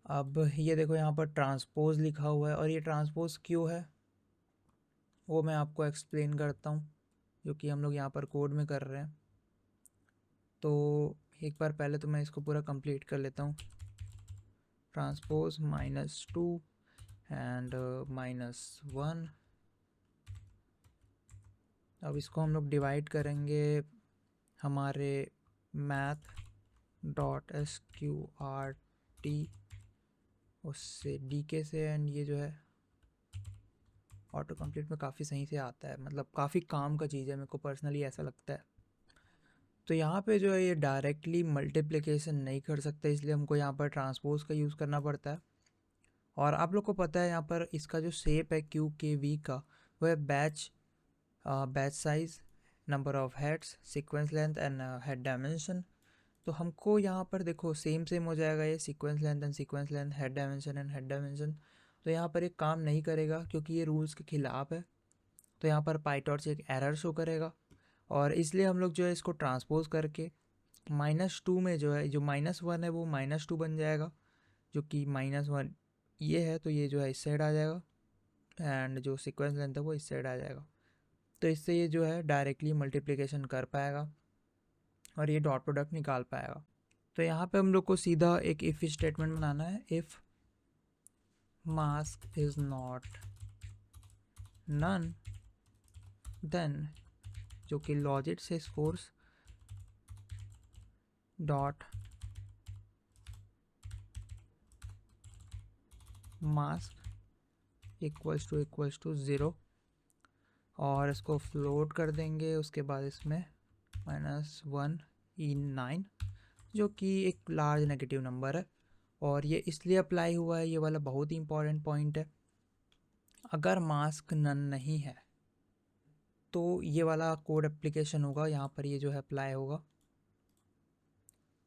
अब ये देखो यहाँ पर ट्रांसपोज लिखा हुआ है, और ये ट्रांसपोज क्यों है वो मैं आपको एक्सप्लेन करता हूँ, जो कि हम लोग यहाँ पर कोड में कर रहे हैं। तो एक बार पहले तो मैं इसको पूरा कंप्लीट कर लेता हूँ, ट्रांसपोज -2 एंड -1। अब इसको हम लोग डिवाइड करेंगे हमारे मैथ डॉट SQRT उससे DK से, एंड ये जो है ऑटो कंप्लीट में काफ़ी सही से आता है, मतलब काफ़ी काम का चीज़ है, मेरे को पर्सनली ऐसा लगता है। तो यहाँ पे जो है ये डायरेक्टली मल्टीप्लिकेशन नहीं कर सकते, इसलिए हमको यहाँ पर ट्रांसपोज का यूज़ करना पड़ता है। और आप लोग को पता है यहाँ पर इसका जो शेप है क्यू के वी का, वह batch batch size, number of heads, sequence length and head dimension. तो हमको यहाँ पर देखो सेम सेम हो जाएगा ये, sequence length and head dimension and head dimension. तो यहाँ पर एक काम नहीं करेगा क्योंकि ये रूल्स के खिलाफ है। तो यहाँ पर पाईटॉर्च एक एरर शो करेगा, और इसलिए हम लोग जो है इसको ट्रांसपोज करके -2 में जो है, जो -1 है वो -2 बन जाएगा, जो कि -1 ये है, तो ये जो है इस साइड आ जाएगा, एंड जो सीक्वेंस लेंथ है वो इस साइड आ जाएगा। तो इससे ये जो है डायरेक्टली मल्टीप्लिकेशन कर पाएगा और ये डॉट प्रोडक्ट निकाल पाएगा। तो यहाँ पे हम लोग को सीधा एक इफ़ स्टेटमेंट बनाना है, if mask is not none then, जो कि लॉजिट से scores dot mask equals to 0, और इसको फ्लोट कर देंगे। उसके बाद इसमें -1 E9, जो कि एक लार्ज नेगेटिव नंबर है, और ये इसलिए अप्लाई हुआ है, ये वाला बहुत ही इंपॉर्टेंट पॉइंट है। अगर मास्क नन नहीं है तो ये वाला कोड एप्लीकेशन होगा, यहाँ पर ये जो है अप्लाई होगा।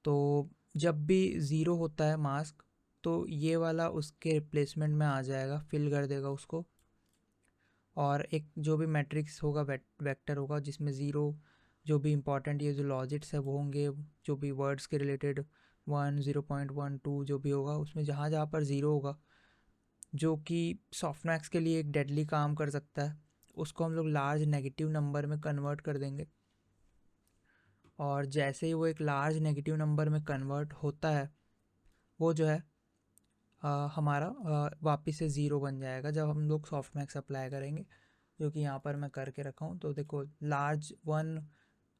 तो जब भी ज़ीरो होता है मास्क, तो ये वाला उसके रिप्लेसमेंट में आ जाएगा, फिल कर देगा उसको, और एक जो भी मैट्रिक्स होगा, वेक्टर होगा, जिसमें ज़ीरो जो भी इंपॉर्टेंट ये जो लॉजिट्स है वो होंगे, जो भी वर्ड्स के रिलेटेड 1, 0.12 जो भी होगा, उसमें जहाँ जहाँ पर ज़ीरो होगा, जो कि सॉफ्टमैक्स के लिए एक डेडली काम कर सकता है, उसको हम लोग लार्ज नेगेटिव नंबर में कन्वर्ट कर देंगे। और जैसे ही वो एक लार्ज नेगेटिव नंबर में कन्वर्ट होता है, वो जो है हमारा वापस से ज़ीरो बन जाएगा जब हम लोग सॉफ्टमैक्स अप्लाई करेंगे, जो कि यहाँ पर मैं करके रखा हूँ। तो देखो लार्ज वन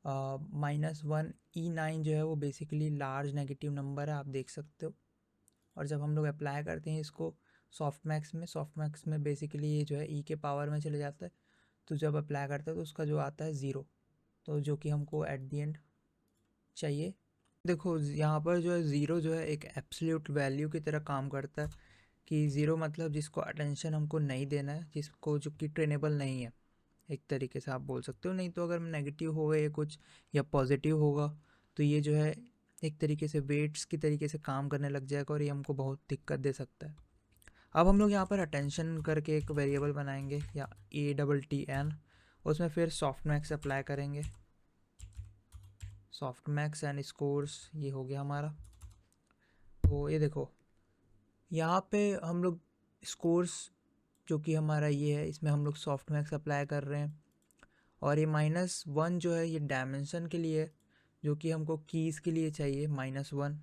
-1 E9 जो है वो बेसिकली लार्ज नेगेटिव नंबर है, आप देख सकते हो। और जब हम लोग अप्लाई करते हैं इसको सॉफ्टमैक्स में बेसिकली ये जो है ई के पावर में चले जाता है। तो जब अप्लाई करते हैं तो उसका जो आता है ज़ीरो, तो जो कि हमको एट दी एंड चाहिए। देखो यहाँ पर जो है ज़ीरो जो है एक एब्सोल्यूट वैल्यू की तरह काम करता है, कि ज़ीरो मतलब जिसको अटेंशन हमको नहीं देना है, जिसको जो कि ट्रेनेबल नहीं है, एक तरीके से आप बोल सकते हो। नहीं तो अगर नेगेटिव होगा ये कुछ या पॉजिटिव होगा, तो ये जो है एक तरीके से वेट्स की तरीके से काम करने लग जाएगा, और ये हमको बहुत दिक्कत दे सकता है। अब हम लोग यहाँ पर अटेंशन करके एक वेरिएबल बनाएंगे, या ATTN, उसमें फिर सॉफ्टमैक्स अप्लाई करेंगे, सॉफ्टमैक्स एंड स्कोर्स, ये हो गया हमारा। तो ये देखो यहाँ पे हम लोग स्कोर्स जो कि हमारा ये है, इसमें हम लोग सॉफ्टमैक्स अप्लाई कर रहे हैं, और ये -1 जो है ये डायमेंशन के लिए है, जो कि हमको कीज़ के लिए चाहिए -1,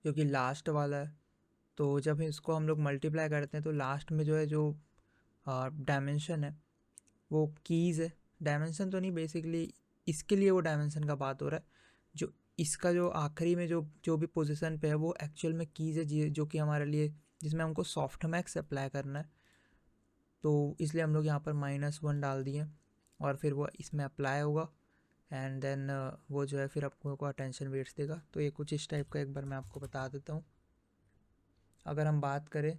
जो कि लास्ट वाला है। तो जब इसको हम लोग मल्टीप्लाई करते हैं तो लास्ट में जो है जो डायमेंशन है वो कीज़ है, डायमेंशन तो नहीं, बेसिकली इसके लिए वो डायमेंशन का बात हो रहा है। जो इसका जो आखिरी में जो जो भी पोजीशन पे है वो एक्चुअल में कीज़ है, जो कि हमारे लिए, जिसमें हमको सॉफ्टमैक्स अप्लाई करना है। तो इसलिए हम लोग यहाँ पर -1 डाल दिए, और फिर वो इसमें अप्लाई होगा, एंड देन वो जो है फिर आपको को अटेंशन वेट्स देगा। तो ये कुछ इस टाइप का एक बार मैं आपको बता देता हूँ। अगर हम बात करें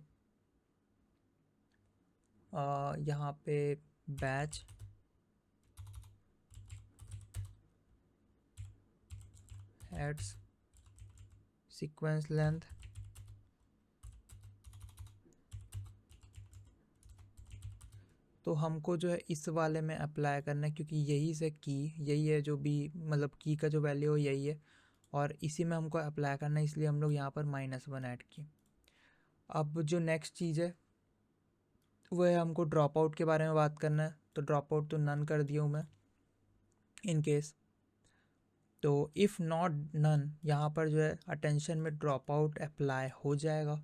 यहाँ पे बैच एड्स सीक्वेंस लेंथ, तो हमको जो है इस वाले में अप्लाई करना है, क्योंकि यही से की, यही है जो भी मतलब की का जो वैल्यू है यही है, और इसी में हमको अप्लाई करना है, इसलिए हम लोग यहाँ पर -1 ऐड किए। अब जो नेक्स्ट चीज़ है वो है हमको ड्रॉप आउट के बारे में बात करना है। तो ड्रॉप आउट तो नन कर दिया हूँ मैं इन केस। तो इफ़ नॉट नन, यहाँ पर जो है अटेंशन में ड्रॉप आउट अप्लाई हो जाएगा,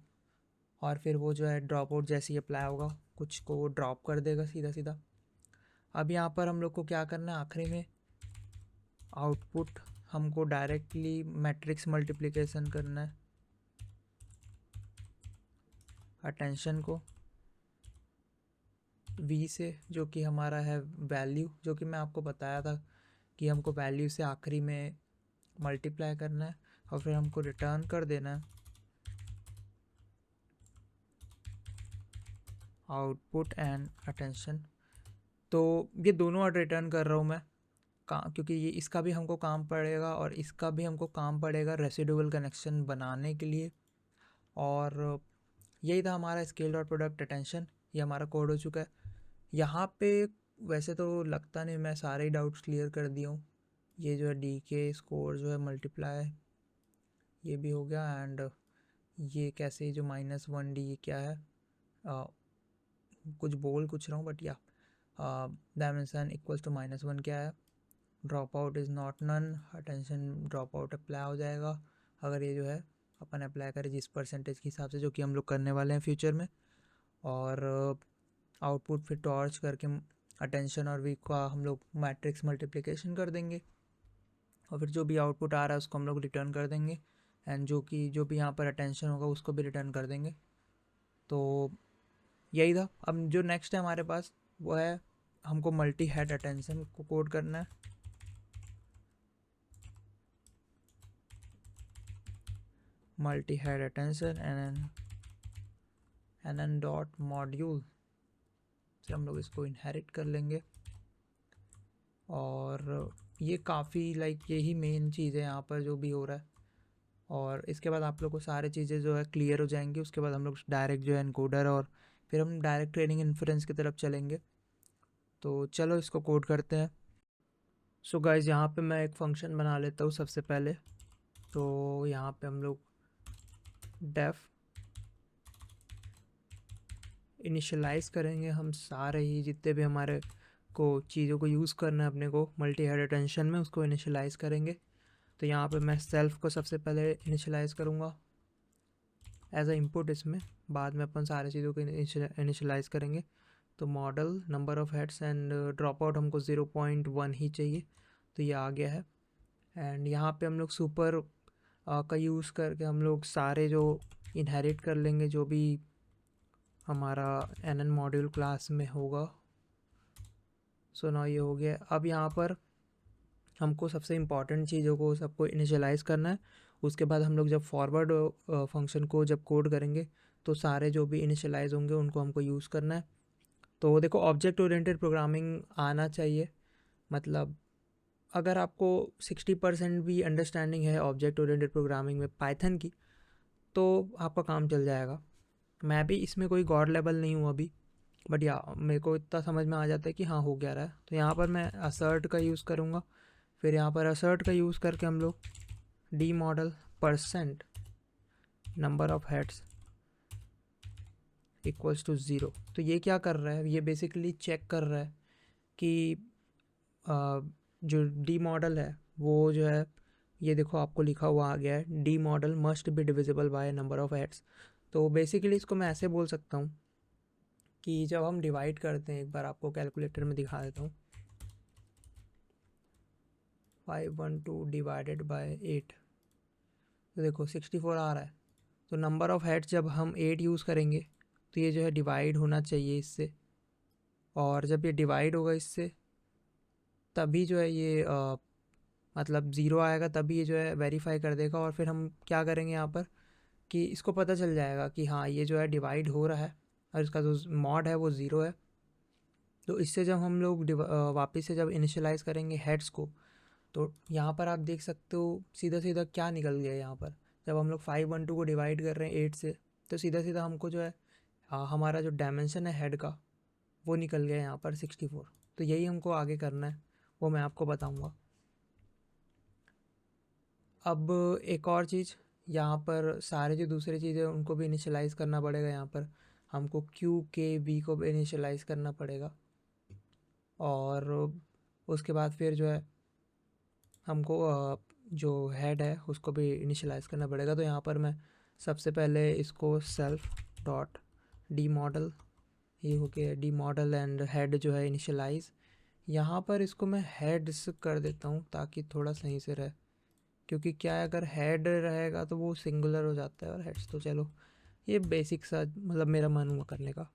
और फिर वो जो है ड्रॉप आउट जैसे ही अप्लाई होगा कुछ को वो ड्रॉप कर देगा सीधा सीधा। अब यहाँ पर हम लोग को क्या करना है, आखिरी में आउटपुट हमको डायरेक्टली मैट्रिक्स मल्टीप्लिकेशन करना है अटेंशन को v से, जो कि हमारा है वैल्यू, जो कि मैं आपको बताया था कि हमको वैल्यू से आखिरी में मल्टीप्लाई करना है, और फिर हमको रिटर्न कर देना है आउटपुट एंड अटेंशन। तो ये दोनों वर्ड रिटर्न कर रहा हूँ मैं क्योंकि ये इसका भी हमको काम पड़ेगा और इसका भी हमको काम पड़ेगा रेसिडुअल कनेक्शन बनाने के लिए। और यही था हमारा स्केल डॉट प्रोडक्ट अटेंशन, ये हमारा कोड हो चुका है। यहाँ पे वैसे तो लगता नहीं, मैं सारे ही डाउट्स क्लियर कर दिया हूँ। ये जो है डी के स्कोर जो है मल्टीप्लाई, ये भी हो गया। एंड ये कैसे, जो -1D ये क्या है, कुछ बोल कुछ रहा हूँ बट या डायमेंशन इक्वल्स टू -1 क्या है, dropout is not none, attention dropout apply हो जाएगा अगर ये जो है अपन अप्लाई करें जिस परसेंटेज के हिसाब से, जो कि हम लोग करने वाले हैं फ्यूचर में। और आउटपुट फिर टॉर्च करके अटेंशन और वीक का हम लोग मैट्रिक्स मल्टीप्लिकेशन कर देंगे, और फिर जो भी आउटपुट आ रहा है उसको हम लोग रिटर्न कर देंगे। एंड जो भी यहाँ पर अटेंशन होगा उसको भी रिटर्न कर देंगे। तो यही था। अब जो नेक्स्ट है हमारे पास वो है, हमको मल्टी हेड अटेंशन को कोड करना है। Multi head attention N dot module से हम लोग इसको इनहेरिट कर लेंगे। और ये काफ़ी यही मेन चीज़ है यहाँ पर जो भी हो रहा है। और इसके बाद आप लोग को सारी चीज़ें जो है क्लियर हो जाएंगी। उसके बाद हम लोग डायरेक्ट जो है एनकोडर, और फिर हम डायरेक्ट ट्रेनिंग इन्फ्रेंस की तरफ चलेंगे। तो चलो इसको कोड करते हैं। सो गाइज, यहाँ पे मैं एक फंक्शन बना लेता हूँ सबसे पहले। तो यहाँ पे हम लोग डेफ इनिशियलाइज़ करेंगे, हम सारे ही जितने भी हमारे को चीज़ों को यूज़ करना है अपने को मल्टी हेड अटेंशन में, उसको इनिशियलाइज़ करेंगे। तो यहाँ पे मैं सेल्फ को सबसे पहले इनिशियलाइज़ करूँगा एज अ इनपुट इसमें, बाद में अपन सारी चीज़ों को इनिशियलाइज़ करेंगे। तो model number of heads and drop out हमको 0.1 ही चाहिए, तो ये आ गया है। एंड यहाँ पे हम लोग सुपर का यूज़ करके हम लोग सारे जो इनहेरिट कर लेंगे जो भी हमारा एन मॉड्यूल क्लास में होगा। सो ना ये हो गया। अब यहाँ पर हमको सबसे इम्पॉर्टेंट चीज़ों को सबको इनिशियलाइज़ करना है। उसके बाद हम लोग जब फॉरवर्ड फंक्शन को जब कोड करेंगे तो सारे जो भी इनिशियलाइज़ होंगे उनको हमको यूज़ करना है। तो देखो, ऑब्जेक्ट ओरिएंटेड प्रोग्रामिंग आना चाहिए। मतलब अगर आपको 60% भी अंडरस्टैंडिंग है ऑब्जेक्ट ओरिएंटेड प्रोग्रामिंग में पाइथन की, तो आपका काम चल जाएगा। मैं भी इसमें कोई गॉड लेवल नहीं हूँ अभी, बट या मेरे को इतना समझ में आ जाता है कि हाँ हो गया रहा है। तो यहाँ पर मैं असर्ट का यूज़ करूँगा। फिर यहाँ पर असर्ट का यूज़ करके हम लोग D model percent number of heads equals to 0। तो ये क्या कर रहा है, ये बेसिकली चेक कर रहा है कि जो डी मॉडल है वो जो है, ये देखो आपको लिखा हुआ आ गया है, D model must be divisible by number of heads. तो बेसिकली इसको मैं ऐसे बोल सकता हूँ कि जब हम डिवाइड करते हैं, एक बार आपको कैलकुलेटर में दिखा देता हूँ, 512 डिवाइडेड बाय 8, तो देखो 64 आ रहा है। तो नंबर ऑफ़ हेड्स जब हम 8 यूज़ करेंगे तो ये जो है डिवाइड होना चाहिए इससे, और जब ये डिवाइड होगा इससे तभी जो है ये मतलब 0 आएगा, तभी ये जो है वेरीफाई कर देगा। और फिर हम क्या करेंगे यहाँ पर कि इसको पता चल जाएगा कि हाँ ये जो है डिवाइड हो रहा है और इसका जो मॉड है वो 0 है। तो इससे जब हम लोग वापस से जब इनिशियलाइज़ करेंगे हेड्स को, तो यहाँ पर आप देख सकते हो सीधा सीधा क्या निकल गया यहाँ पर। जब हम लोग 512 को डिवाइड कर रहे हैं 8 से, तो सीधा सीधा हमको जो है हमारा जो डायमेंशन है हेड का वो निकल गया यहाँ पर 64। तो यही हमको आगे करना है, वो मैं आपको बताऊँगा। अब एक और चीज़, यहाँ पर सारे जो दूसरे चीज़ें उनको भी इनिशियलाइज़ करना पड़ेगा। यहाँ पर हमको क्यू के वी को भी इनिशियलाइज़ करना पड़ेगा, और उसके बाद फिर जो है हमको जो हेड है उसको भी इनिशियलाइज़ करना पड़ेगा। तो यहाँ पर मैं सबसे पहले इसको सेल्फ डॉट डी मॉडल, ये हो गया डी मॉडल एंड हेड जो है इनिशियलाइज़। यहाँ पर इसको मैं हेड्स कर देता हूँ ताकि थोड़ा सही से रहे, क्योंकि क्या है अगर हेड रहेगा तो वो सिंगुलर हो जाता है, और हेड्स तो चलो ये बेसिक सा मतलब मेरा मन हुआ करने का।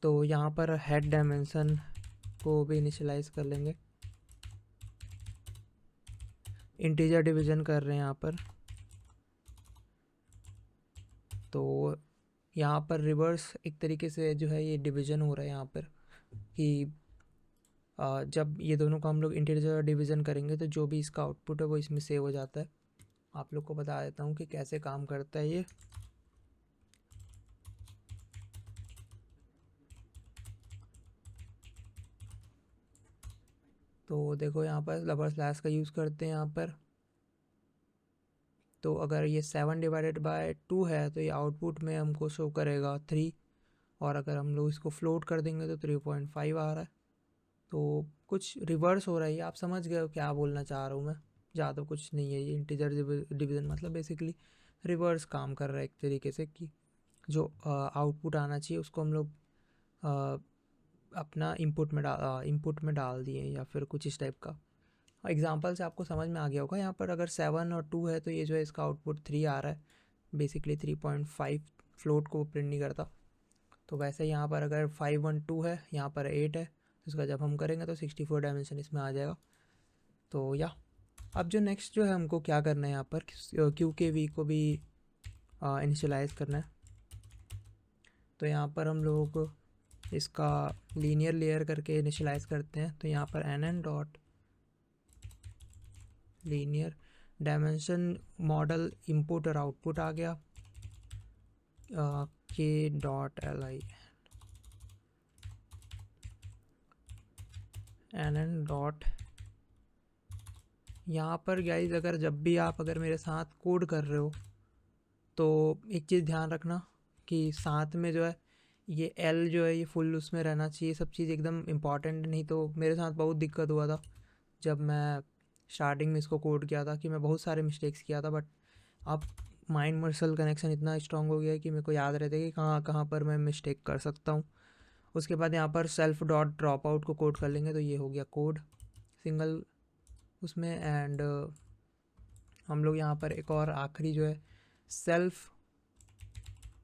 तो यहाँ पर हेड डायमेंशन को भी इनिशियलाइज़ कर लेंगे। इंटीजर डिवीज़न कर रहे हैं यहाँ पर, तो यहाँ पर रिवर्स एक तरीके से जो है ये डिवीज़न हो रहा है यहाँ पर कि जब ये दोनों को हम लोग इंटीजर डिवीज़न करेंगे तो जो भी इसका आउटपुट है वो इसमें सेव हो जाता है। आप लोग को बता देता हूँ कि कैसे काम करता है ये। तो देखो यहाँ पर डबल स्लैश का यूज़ करते हैं यहाँ पर। तो अगर ये 7/2 है तो ये आउटपुट में हमको शो करेगा 3, और अगर हम लोग इसको फ्लोट कर देंगे तो 3.5 आ रहा है। तो कुछ रिवर्स हो रहा है, ये आप समझ गए हो क्या बोलना चाह रहा हूँ मैं। ज़्यादा कुछ नहीं है, ये इंटीजर डिवीज़न मतलब बेसिकली रिवर्स काम कर रहा है एक तरीके से, कि जो आउटपुट आना चाहिए उसको हम लोग अपना इनपुट में डाल दिए, या फिर कुछ इस टाइप का। एग्जांपल से आपको समझ में आ गया होगा। यहाँ पर अगर 7 और 2 है तो ये जो है इसका आउटपुट 3 आ रहा है, बेसिकली 3.5 फ्लोट को प्रिंट नहीं करता। तो वैसे यहाँ पर अगर 5 1 2 है, यहाँ पर 8 है, तो इसका जब हम करेंगे तो 64 डायमेंशन इसमें आ जाएगा। तो या अब जो नेक्स्ट जो है हमको क्या करना है, यहाँ पर क्यू के वी को भी इनिशियलाइज़ करना है। तो यहाँ पर हम लोग इसका लीनियर लेयर करके इनिशियलाइज़ करते हैं। तो यहाँ पर nn dot linear dimension model input और आउटपुट आ गया, के dot L I nn dot. यहाँ पर गाइज अगर जब भी आप अगर मेरे साथ कोड कर रहे हो तो एक चीज़ ध्यान रखना कि साथ में जो है ये एल जो है ये फुल उसमें रहना चाहिए, सब चीज़ एकदम इम्पॉर्टेंट। नहीं तो मेरे साथ बहुत दिक्कत हुआ था जब मैं स्टार्टिंग में इसको कोड किया था, कि मैं बहुत सारे मिस्टेक्स किया था। बट अब माइंड मसल कनेक्शन इतना स्ट्रांग हो गया है कि मेरे को याद रहता है कि कहाँ कहाँ पर मैं मिस्टेक कर सकता हूँ। उसके बाद यहाँ पर सेल्फ डॉट ड्रॉप आउट को कोड कर लेंगे, तो ये हो गया कोड सिंगल उसमें। एंड हम लोग यहाँ पर एक और आखिरी जो है self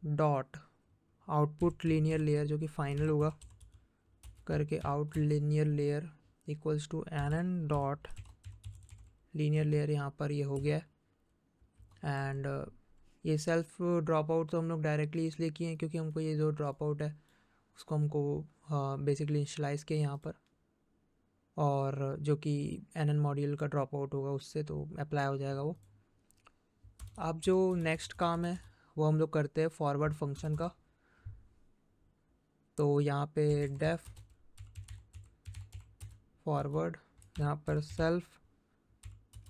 dot output linear layer जो कि फाइनल होगा करके out linear layer equals to nn dot linear layer, यहाँ पर ये हो गया है। एंड ये सेल्फ ड्रॉप आउट तो हम लोग डायरेक्टली इसलिए किए हैं क्योंकि हमको ये जो ड्रॉप आउट है उसको हमको बेसिकली इनिशियलाइज़ किया यहाँ पर, और जो कि nn मॉड्यूल का ड्रॉप आउट होगा उससे तो अप्लाई हो जाएगा वो। अब जो नेक्स्ट काम है वो हम लोग करते हैं फॉरवर्ड फंक्शन का। तो यहाँ पे डेफ फॉरवर्ड, यहाँ पर सेल्फ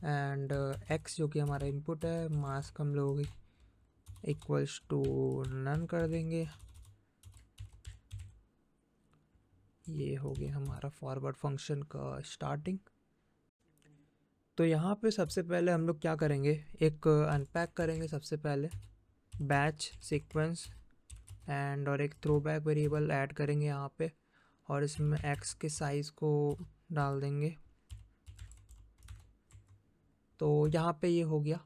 एंड एक्स जो कि हमारा इनपुट है, मास्क हम लोग इक्वल्स टू नन कर देंगे। ये हो गया हमारा फॉरवर्ड फंक्शन का स्टार्टिंग। तो यहाँ पे सबसे पहले हम लोग क्या करेंगे, एक अनपैक करेंगे सबसे पहले बैच सीक्वेंस एंड, और एक थ्रो बैक वेरिएबल ऐड करेंगे यहाँ पे, और इसमें एक्स के साइज़ को डाल देंगे। तो यहाँ पे ये हो गया।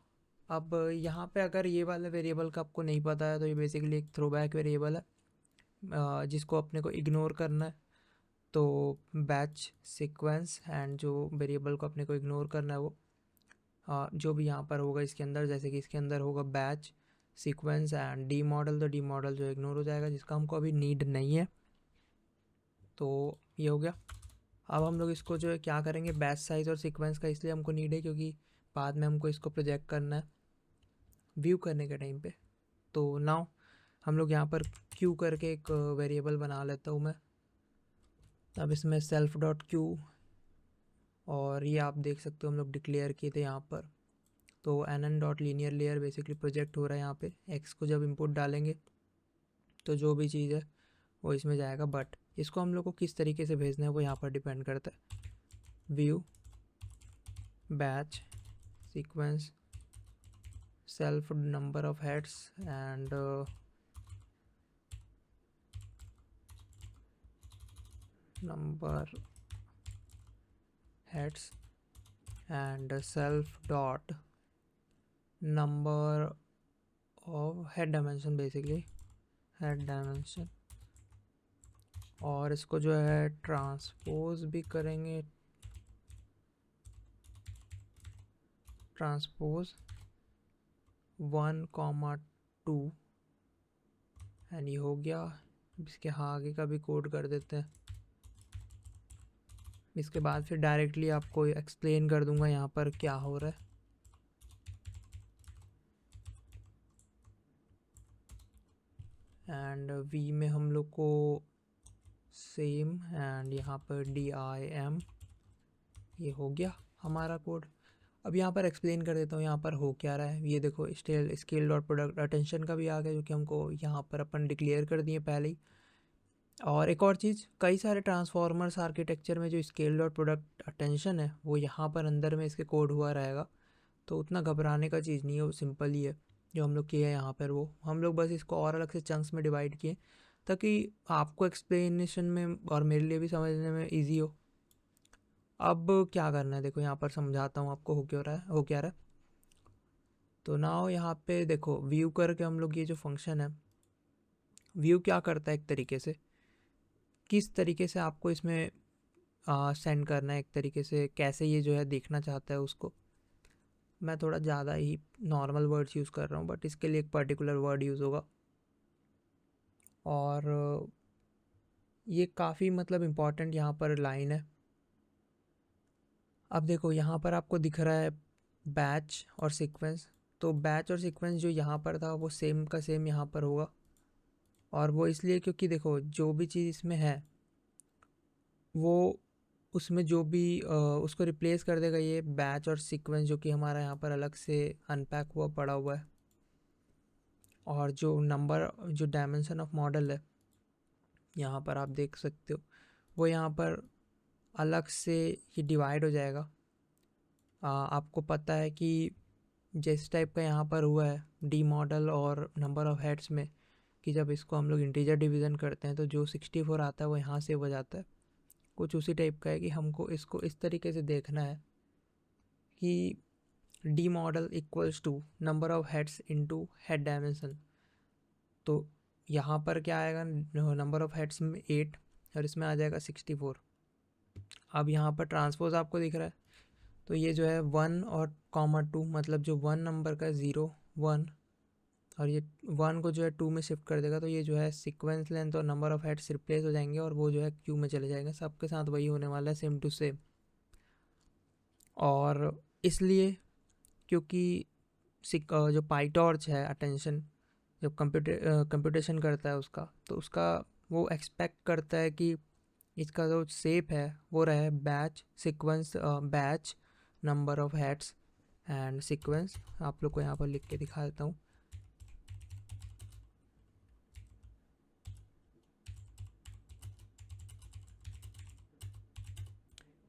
अब यहाँ पे अगर ये वाला वेरिएबल का आपको नहीं पता है तो ये बेसिकली एक थ्रो बैक वेरिएबल है जिसको अपने को इग्नोर करना है। तो बैच सीक्वेंस एंड जो वेरिएबल को अपने को इग्नोर करना है वो जो भी यहाँ पर होगा इसके अंदर, जैसे कि इसके अंदर होगा batch sequence and D model, तो डी मॉडल जो इग्नोर हो जाएगा जिसका हमको अभी नीड नहीं है। तो ये हो गया। अब हम लोग इसको जो है क्या करेंगे, बैच साइज़ और सीक्वेंस का इसलिए हमको नीड है क्योंकि बाद में हमको इसको प्रोजेक्ट करना है व्यू करने के टाइम पे। तो नाउ हम लोग यहाँ पर क्यू करके एक वेरिएबल बना लेता हूँ मैं। अब इसमें सेल्फ डॉट क्यू, और ये आप देख सकते हो हम लोग डिक्लेयर किए थे यहाँ पर। तो nn dot linear layer basically project हो रहा है यहाँ पे। एक्स को जब इनपुट डालेंगे तो जो भी चीज़ है वो इसमें जाएगा, बट इसको हम लोग को किस तरीके से भेजना है वो यहाँ पर डिपेंड करता है। View batch sequence self number of heads and number heads and self dot number of head dimension, basically head dimension। और इसको जो है ट्रांसपोज भी करेंगे, ट्रांसपोज 1,2 एंड ये हो गया। इसके आगे का भी कोड कर देते हैं। इसके बाद फिर डायरेक्टली आपको एक्सप्लेन कर दूंगा यहाँ पर क्या हो रहा है। एंड वी में हम लोग को सेम, एंड यहाँ पर DIM ये हो गया हमारा कोड। अब यहाँ पर एक्सप्लेन कर देता हूँ यहाँ पर हो क्या रहा है। ये देखो स्केल डॉट प्रोडक्ट अटेंशन का भी आ गया, जो कि हमको यहाँ पर अपन डिक्लेयर कर दिए पहले ही। और एक और चीज़, कई सारे ट्रांसफॉर्मर्स आर्किटेक्चर में जो स्केल डॉट प्रोडक्ट अटेंशन है वो यहाँ पर अंदर में इसके कोड हुआ रहेगा। तो उतना घबराने का चीज़ नहीं है, वो सिंपल ही है। जो हम लोग किए हैं यहाँ पर, वो हम लोग बस इसको और अलग से चंक्स में डिवाइड किए ताकि आपको एक्सप्लेनेशन में और मेरे लिए भी समझने में ईजी हो। अब क्या करना है देखो, यहाँ पर समझाता हूँ आपको हो क्या रहा है। तो नाउ यहाँ पे देखो व्यू करके हम लोग ये जो फंक्शन है, व्यू क्या करता है एक तरीके से, किस तरीके से आपको इसमें सेंड करना है, एक तरीके से कैसे ये जो है देखना चाहता है उसको। मैं थोड़ा ज़्यादा ही नॉर्मल वर्ड्स यूज़ कर रहा हूँ, बट इसके लिए एक पर्टिकुलर वर्ड यूज़ होगा। और ये काफ़ी मतलब इम्पॉर्टेंट यहाँ पर लाइन है। अब देखो यहाँ पर आपको दिख रहा है बैच और सीक्वेंस। तो बैच और सीक्वेंस जो यहाँ पर था वो सेम का सेम यहाँ पर होगा। और वो इसलिए क्योंकि देखो जो भी चीज़ इसमें है वो उसमें जो भी उसको रिप्लेस कर देगा ये बैच और सीक्वेंस, जो कि हमारा यहाँ पर अलग से अनपैक हुआ पड़ा हुआ है। और जो नंबर जो डायमेंशन ऑफ मॉडल है यहाँ पर आप देख सकते हो, वो यहाँ पर अलग से ये डिवाइड हो जाएगा। आपको पता है कि जिस टाइप का यहाँ पर हुआ है डी मॉडल और नंबर ऑफ हेड्स में, कि जब इसको हम लोग इंटीजर डिवीज़न करते हैं तो जो 64 आता है वो यहाँ से हो जाता है। कुछ उसी टाइप का है कि हमको इसको इस तरीके से देखना है कि D model equals to number of heads into head dimension. तो यहाँ पर क्या आएगा, नंबर ऑफ हेड्स में 8 और इसमें आ जाएगा 64। अब यहाँ पर ट्रांसपोज आपको दिख रहा है, तो ये जो है 1 और कॉमा 2, मतलब जो 1 नंबर का 0 1 और ये 1 को जो है 2 में शिफ्ट कर देगा, तो ये जो है सीक्वेंस लेंथ और नंबर ऑफ हेड्स रिप्लेस हो जाएंगे और वो जो है क्यू में चले जाएंगे। सबके साथ वही होने वाला है, सेम टू सेम। और इसलिए क्योंकि जो पाईटॉर्च है अटेंशन, जब कंप्यूटेशन करता है उसका, तो उसका वो एक्सपेक्ट करता है कि इसका जो शेप है वो रहे batch sequence, batch number of heads and sequence. आप लोग को यहाँ पर लिख के दिखा देता हूँ।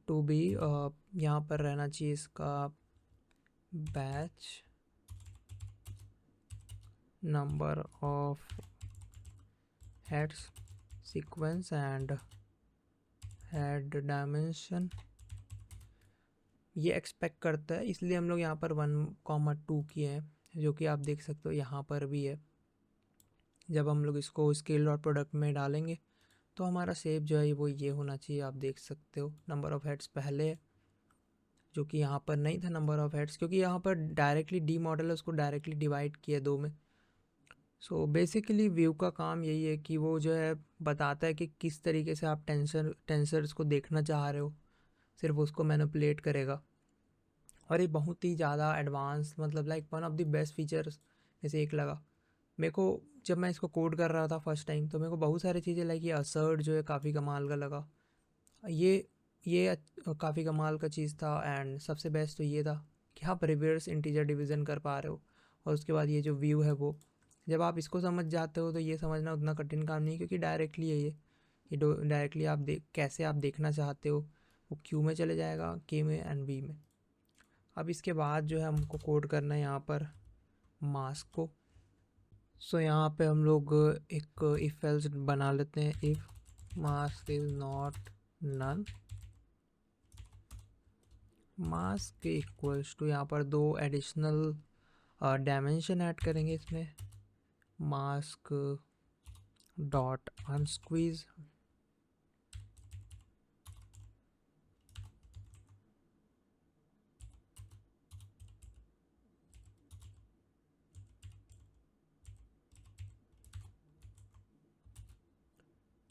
टू बी यहाँ पर रहना चाहिए इसका batch number of heads sequence and head dimension. ये एक्सपेक्ट करता है, इसलिए हम लोग यहाँ पर 1,2 किए हैं, जो कि आप देख सकते हो यहाँ पर भी है। जब हम लोग इसको स्केल डॉट प्रोडक्ट में डालेंगे तो हमारा शेप जो है वो ये होना चाहिए। आप देख सकते हो नंबर ऑफ हेड्स पहले है, जो कि यहाँ पर नहीं था नंबर ऑफ हेड्स, क्योंकि यहाँ पर डायरेक्टली डी मॉडल है, उसको डायरेक्टली डिवाइड किया 2 में। सो बेसिकली व्यू का काम यही है कि वो जो है बताता है कि किस तरीके से आप टेंसर्स को देखना चाह रहे हो, सिर्फ उसको मैनिपुलेट करेगा। और ये बहुत ही ज़्यादा एडवांस, मतलब like one of the best features में से एक लगा मेरे को। जब मैं इसको कोड कर रहा था फर्स्ट टाइम, तो मेरे को बहुत सारी चीज़ें लाइक ये असर्ट जो है काफ़ी कमाल का लगा। ये काफ़ी कमाल का चीज़ था। एंड सबसे बेस्ट तो ये था कि आप रिवर्स इंटीजर डिवीज़न कर पा रहे हो। और उसके बाद ये जो व्यू है वो, जब आप इसको समझ जाते हो तो ये समझना उतना कठिन काम नहीं है, क्योंकि डायरेक्टली है ये डायरेक्टली आप कैसे आप देखना चाहते हो वो क्यू में चले जाएगा, के में एंड बी में। अब इसके बाद जो है हमको कोड करना है यहाँ पर मास्क को। सो यहाँ पे हम लोग एक इफ एल्स बना लेते हैं। If mask is not none, mask equals to, यहाँ पर 2 एडिशनल डायमेंशन ऐड करेंगे इसमें, मास्क डॉट अनस्क्वीज।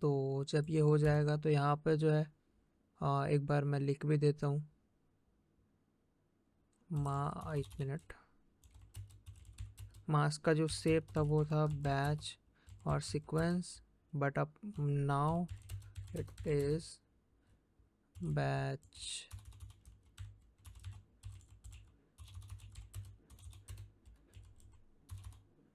तो जब ये हो जाएगा तो यहाँ पे जो है एक बार मैं लिख भी देता हूँ। एक मिनट, मास्क का जो शेप था वो था बैच और सीक्वेंस, बट अब now it is batch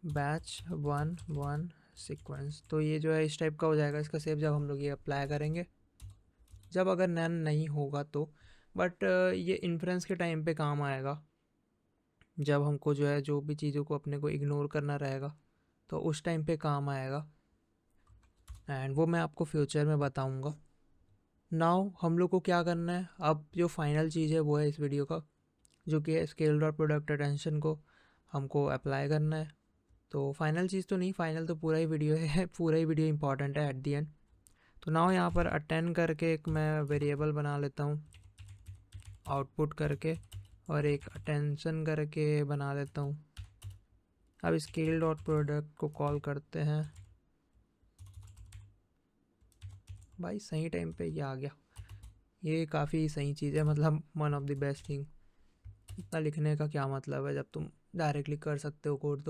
batch 1 1 sequence. तो ये जो है इस टाइप का हो जाएगा इसका सेव जब हम लोग ये अप्लाई करेंगे, जब अगर नन नहीं होगा तो। बट ये इन्फ्रेंस के टाइम पे काम आएगा, जब हमको जो है जो भी चीज़ों को अपने को इग्नोर करना रहेगा तो उस टाइम पे काम आएगा, एंड वो मैं आपको फ्यूचर में बताऊंगा। नाउ हम लोग को क्या करना है, अब जो फाइनल चीज़ है वो है इस वीडियो का, जो कि है स्केल डॉट प्रोडक्ट अटेंशन को हमको अप्लाई करना है। तो फाइनल चीज़ तो नहीं, फाइनल तो पूरा ही वीडियो है पूरा ही वीडियो इंपॉर्टेंट है एट दी एंड। तो नाउ यहाँ पर अटेंड करके एक मैं वेरिएबल बना लेता हूँ आउटपुट करके, और एक अटेंशन करके बना देता हूँ। अब स्केल डॉट प्रोडक्ट को कॉल करते हैं। भाई सही टाइम पे ये आ गया, ये काफ़ी सही चीज़ है, मतलब one of the best thing. इतना लिखने का क्या मतलब है जब तुम डायरेक्टली कर सकते हो कोड।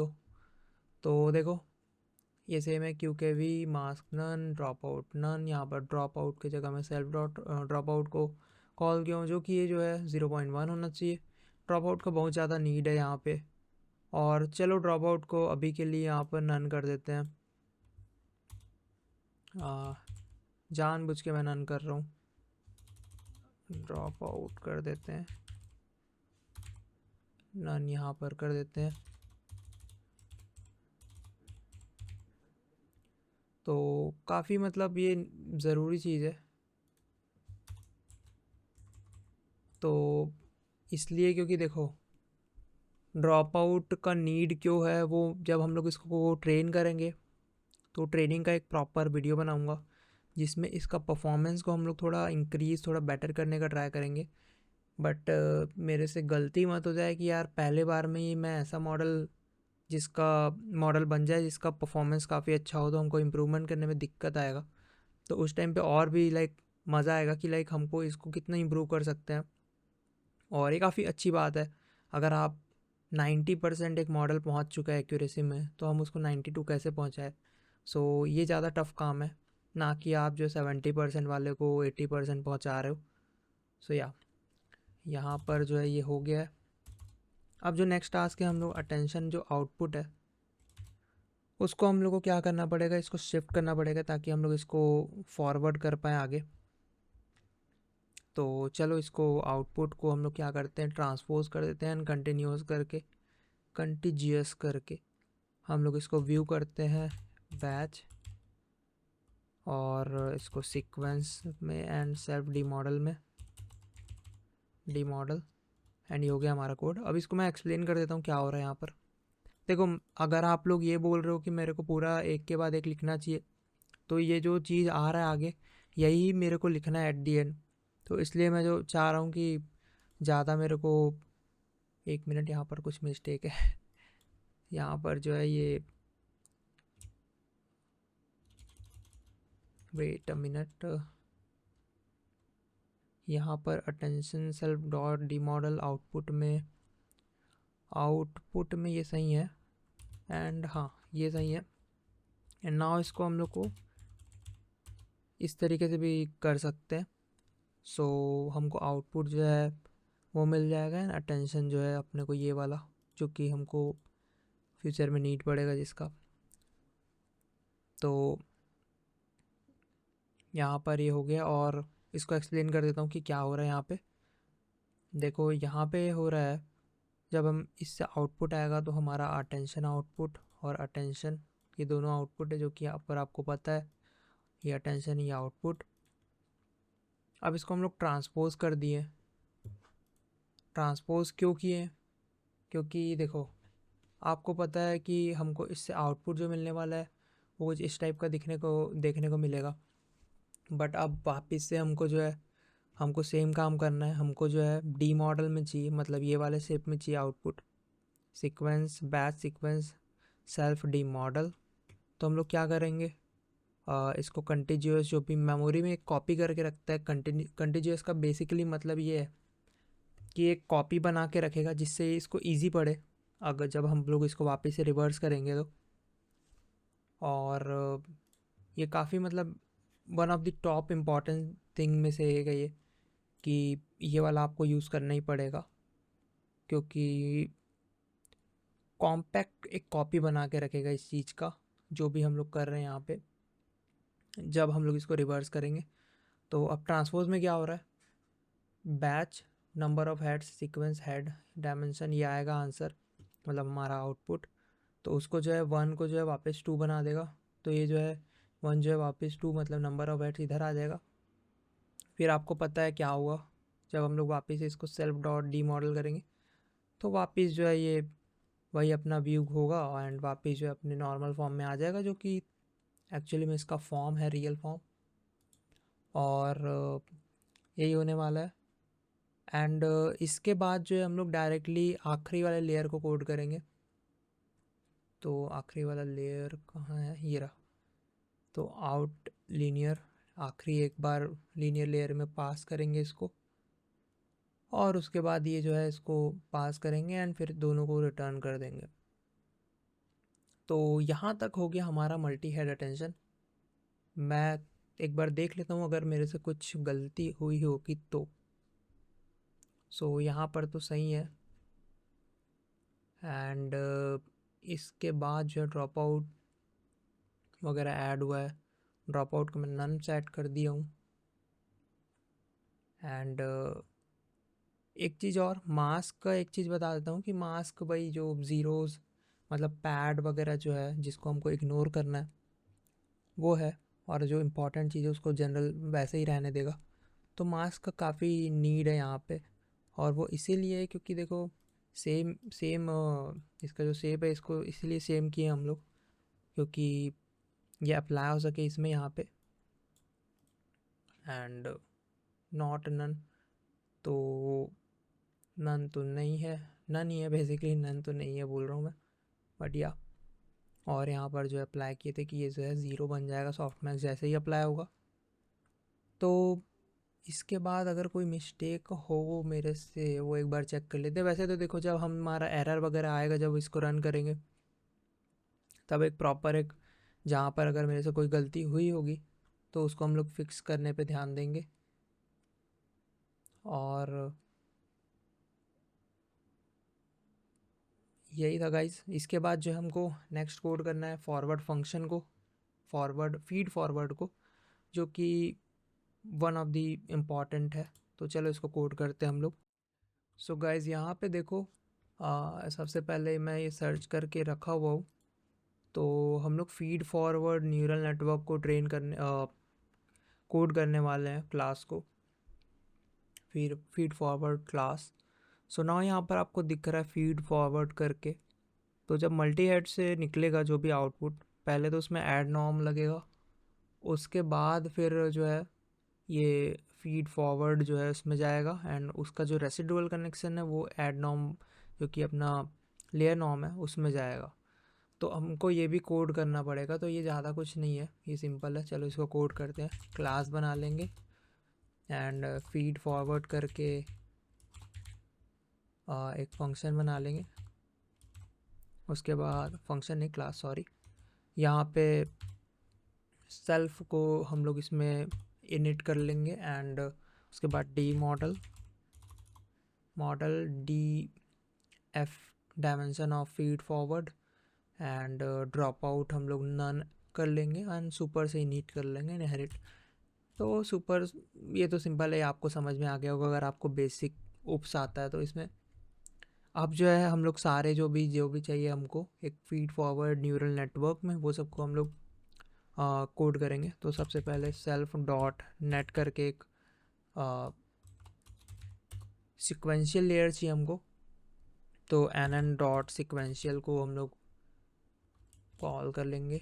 तो देखो ये सेम है, क्योंकि भी mask none dropout none, यहाँ पर ड्रॉप आउट की जगह मैं सेल्फ डॉट ड्रॉप आउट को कॉल किया हूँ, जो कि ये जो है 0.1 होना चाहिए। ड्रॉप आउट का बहुत ज़्यादा नीड है यहाँ पे, और चलो ड्रॉप आउट को अभी के लिए यहाँ पर नन कर देते हैं। जानबूझ के मैं नन कर रहा हूँ, ड्रॉप आउट कर देते हैं, नन यहाँ पर कर देते हैं। तो काफ़ी मतलब ये ज़रूरी चीज़ है, तो इसलिए क्योंकि देखो ड्रॉप आउट का नीड क्यों है, वो जब हम लोग इसको ट्रेन करेंगे तो ट्रेनिंग का एक प्रॉपर वीडियो बनाऊंगा जिसमें इसका परफॉर्मेंस को हम लोग थोड़ा इंक्रीज़ थोड़ा बेटर करने का ट्राई करेंगे। बट मेरे से गलती मत हो जाए कि यार पहले बार में ही मैं ऐसा जिसका मॉडल बन जाए जिसका परफॉर्मेंस काफ़ी अच्छा हो, तो हमको इम्प्रूवमेंट करने में दिक्कत आएगा। तो उस टाइम पे और भी मज़ा आएगा कि हमको इसको कितना इम्प्रूव कर सकते हैं। और ये काफ़ी अच्छी बात है, अगर आप 90% एक मॉडल पहुंच चुका है एक्यूरेसी में, तो हम उसको 92 कैसे पहुंचाए। सो ये ज़्यादा टफ काम है, ना कि आप जो 70% वाले को 80% पहुंचा रहे हो। सो यहाँ पर जो है ये हो गया है। अब जो नेक्स्ट टास्क है, हम लोग अटेंशन जो आउटपुट है उसको हम लोग को क्या करना पड़ेगा, इसको शिफ्ट करना पड़ेगा ताकि हम लोग इसको फॉरवर्ड कर पाएँ आगे। तो चलो इसको आउटपुट को हम लोग क्या करते हैं, ट्रांसपोज कर देते हैं कंटिजियस करके हम लोग इसको व्यू करते हैं बैच, और इसको सीक्वेंस में एंड सेल्फ डी मॉडल में डी मॉडल, एंड ये हो गया हमारा कोड। अब इसको मैं एक्सप्लेन कर देता हूँ क्या हो रहा है यहाँ पर। देखो अगर आप लोग ये बोल रहे हो कि मेरे को पूरा एक के बाद एक लिखना चाहिए, तो ये जो चीज़ आ रहा है आगे यही मेरे को लिखना है एट दी एंड। तो इसलिए मैं जो चाह रहा हूँ कि ज़्यादा मेरे को, एक मिनट यहाँ पर कुछ मिस्टेक है यहाँ पर जो है ये, वेट अ मिनट, यहाँ पर attention self dot D model output में ये सही है, एंड हाँ ये सही है। एंड नाउ इसको हम लोग को इस तरीके से भी कर सकते हैं। सो हमको आउटपुट जो है वो मिल जाएगा, एंड अटेंशन जो है अपने को ये वाला, जो कि हमको फ्यूचर में नीड पड़ेगा जिसका। तो यहाँ पर ये हो गया, और इसको एक्सप्लेन कर देता हूँ कि क्या हो रहा है यहाँ पे। देखो यहाँ पे हो रहा है, जब हम इससे आउटपुट आएगा तो हमारा अटेंशन आउटपुट और अटेंशन, ये दोनों आउटपुट है जो कि यहाँ पर आपको पता है, ये अटेंशन ये आउटपुट। अब इसको हम लोग ट्रांसपोज कर दिए। ट्रांसपोज क्यों किए, क्योंकि देखो आपको पता है कि हमको इससे आउटपुट जो मिलने वाला है वो कुछ इस टाइप का देखने को मिलेगा। बट अब वापस से हमको जो है हमको सेम काम करना है, हमको जो है डी मॉडल में चाहिए, मतलब ये वाले शेप में चाहिए output, sequence batch sequence self D model. तो हम लोग क्या करेंगे, इसको कंटिन्यूअस जो भी मेमोरी में एक कॉपी करके रखता है, कंटिन्यूअस का बेसिकली मतलब ये है कि एक कॉपी बना के रखेगा जिससे इसको ईजी पड़े अगर जब हम लोग इसको वापस से रिवर्स करेंगे तो। और ये काफ़ी मतलब one of the top important thing में से एक है ये, कि ये वाला आपको यूज़ करना ही पड़ेगा, क्योंकि कॉम्पैक्ट एक कॉपी बना के रखेगा इस चीज़ का, जो भी हम लोग कर रहे हैं यहाँ पे। जब हम लोग इसको रिवर्स करेंगे तो अब ट्रांसपोज में क्या हो रहा है, batch number of heads sequence head dimension, ये आएगा आंसर, मतलब हमारा आउटपुट। तो उसको जो है 1 को जो है वापस 2 बना देगा, तो ये जो है 1 जो है वापस 2, मतलब नंबर ऑफ हेड्स इधर आ जाएगा। फिर आपको पता है क्या हुआ, जब हम लोग वापस इसको सेल्फ डॉट डी मॉडल करेंगे तो वापस जो है ये वही अपना व्यू होगा एंड वापस जो है अपने नॉर्मल फॉर्म में आ जाएगा, जो कि एक्चुअली में इसका फॉर्म है, रियल फॉर्म। और यही होने वाला है। एंड इसके बाद जो है हम लोग डायरेक्टली आखिरी वाले लेयर को कोड करेंगे। तो आखिरी वाला लेयर कहाँ है, ये रहा। तो आउट लीनियर, आखिरी एक बार लीनियर लेयर में पास करेंगे इसको, और उसके बाद ये जो है इसको पास करेंगे एंड फिर दोनों को रिटर्न कर देंगे। तो यहाँ तक हो गया हमारा मल्टी हेड अटेंशन। मैं एक बार देख लेता हूँ अगर मेरे से कुछ गलती हुई होगी तो। सो यहाँ पर तो सही है। एंड इसके बाद जो है ड्रॉप आउट वगैरह ऐड हुआ है, ड्रॉप आउट को मैं नन सेट कर दिया हूँ। एंड एक चीज़ और, मास्क का एक चीज़ बता देता हूँ कि मास्क भाई जो ज़ीरोज़ मतलब पैड वगैरह जो है जिसको हमको इग्नोर करना है वो है, और जो इम्पोर्टेंट चीज़ है उसको जनरल वैसे ही रहने देगा। तो मास्क का काफ़ी नीड है यहाँ पे, और वो इसीलिए है क्योंकि देखो सेम सेम इसका जो शेप है इसको इसीलिए सेम किए हम लोग, क्योंकि ये अप्लाई हो सके इसमें यहाँ पे। एंड नॉट नन, तो नन तो नहीं है, नन ही है बेसिकली, नन तो नहीं है बोल रहा हूँ मैं, बट या। और यहाँ पर जो अप्लाई किए थे कि ये जो है 0 बन जाएगा सॉफ्टमैक्स जैसे ही अप्लाई होगा। तो इसके बाद अगर कोई मिस्टेक हो मेरे से वो एक बार चेक कर लेते हैं। वैसे तो देखो जब हमारा एरर वगैरह आएगा जब इसको रन करेंगे तब एक प्रॉपर एक जहाँ पर अगर मेरे से कोई गलती हुई होगी तो उसको हम लोग फिक्स करने पे ध्यान देंगे। और यही था गाइस। इसके बाद जो हमको नेक्स्ट कोड करना है फॉरवर्ड फंक्शन को, फॉरवर्ड फीड फॉरवर्ड को, जो कि वन ऑफ दी इम्पॉर्टेंट है। तो चलो इसको कोड करते हैं हम लोग। सो गाइस यहाँ पे देखो, सबसे पहले मैं ये सर्च करके रखा हुआ हूँ। तो हम लोग फीड फॉरवर्ड न्यूरल नेटवर्क को ट्रेन करने कोड करने वाले हैं क्लास को, फिर feed forward class. So now यहाँ पर आपको दिख रहा है फीड फॉरवर्ड करके। तो जब मल्टी हेड से निकलेगा जो भी आउटपुट, पहले तो उसमें ऐड नॉर्म लगेगा, उसके बाद फिर जो है ये फीड फॉरवर्ड जो है उसमें जाएगा एंड उसका जो रेसिडुअल कनेक्शन है वो ऐड नॉर्म जो कि अपना लेयर नॉर्म है उसमें जाएगा। तो हमको ये भी कोड करना पड़ेगा, तो ये ज़्यादा कुछ नहीं है, ये सिंपल है। चलो इसको कोड करते हैं। क्लास बना लेंगे एंड फीड फॉरवर्ड करके एक फंक्शन बना लेंगे। उसके बाद फंक्शन नहीं क्लास सॉरी, यहाँ पे सेल्फ को हम लोग इसमें इनिट कर लेंगे एंड उसके बाद D model D F dimension of feed forward and drop out हम लोग नन कर लेंगे एंड सुपर से इनिट कर लेंगे इनहेरिट। तो सुपर ये तो सिंपल है, आपको समझ में आ गया होगा अगर आपको बेसिक उप्स आता है तो। इसमें अब जो है हम लोग सारे जो भी चाहिए हमको एक फीड फॉरवर्ड न्यूरल नेटवर्क में वो सबको हम लोग कोड करेंगे। तो सबसे पहले सेल्फ डॉट नेट करके एक सिक्वेंशियल लेयर चाहिए हमको। तो एन डॉट सिक्वेंशियल को हम लोग कॉल कर लेंगे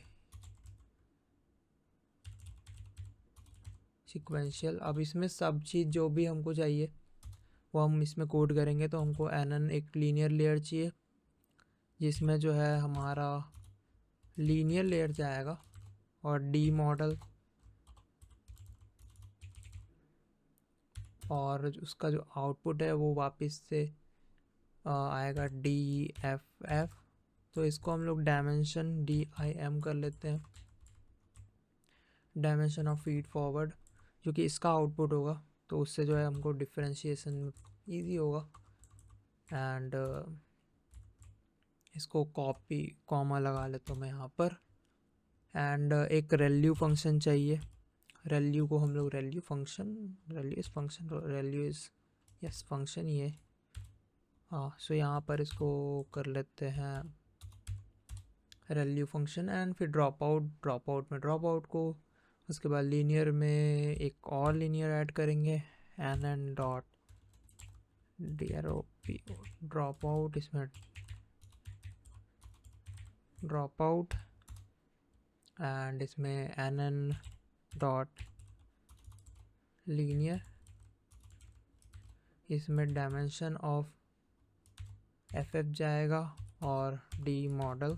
सिक्वेंशियल। अब इसमें सब चीज़ जो भी हमको चाहिए वो हम इसमें कोड करेंगे। तो हमको एन एक लीनियर लेयर चाहिए जिसमें जो है हमारा लीनियर लेयर जाएगा, और डी मॉडल, और उसका जो आउटपुट है वो वापस से आएगा डी एफ एफ। तो इसको हम लोग डायमेंशन डी आई एम कर लेते हैं, डायमेंशन ऑफ फीड फॉरवर्ड, जो कि इसका आउटपुट होगा। तो उससे जो है हमको डिफरेंशिएशन ईजी होगा। एंड इसको कॉपी कॉमा लगा लेता हूँ मैं यहाँ पर। एंड एक रेल्यू फंक्शन चाहिए। रेल्यू को हम लोग रेल्यू इज़ यस फंक्शन ही है। हाँ, सो यहाँ पर इसको कर लेते हैं रेल्यू फंक्शन। एंड फिर ड्रॉप आउट में ड्रॉप आउट को, उसके बाद लीनियर में एक और लीनियर ऐड करेंगे एन डॉट ड्रॉप आउट, इसमें ड्रॉप आउट एंड इसमें एन डॉट लीनियर, इसमें डायमेंशन ऑफ एफ जाएगा और डी मॉडल।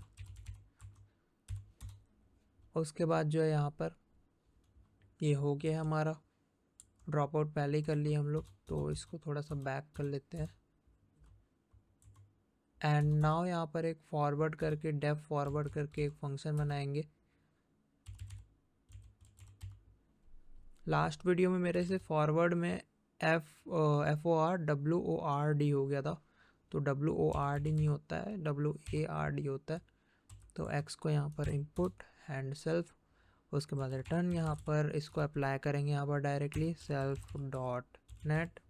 उसके बाद जो है यहाँ पर ये हो गया हमारा ड्रॉप आउट, पहले ही कर लिए हम लोग, तो इसको थोड़ा सा बैक कर लेते हैं। एंड नाउ यहाँ पर एक फॉरवर्ड करके डेफ फॉरवर्ड करके एक फंक्शन बनाएंगे। लास्ट वीडियो में मेरे से फॉरवर्ड में FORWORD हो गया था, तो WORD नहीं होता है, WARD होता है। तो x को यहाँ पर इनपुट एंड सेल्फ, उसके बाद रिटर्न, यहाँ पर इसको अप्लाई करेंगे यहाँ पर डायरेक्टली सेल्फ डॉट नेट,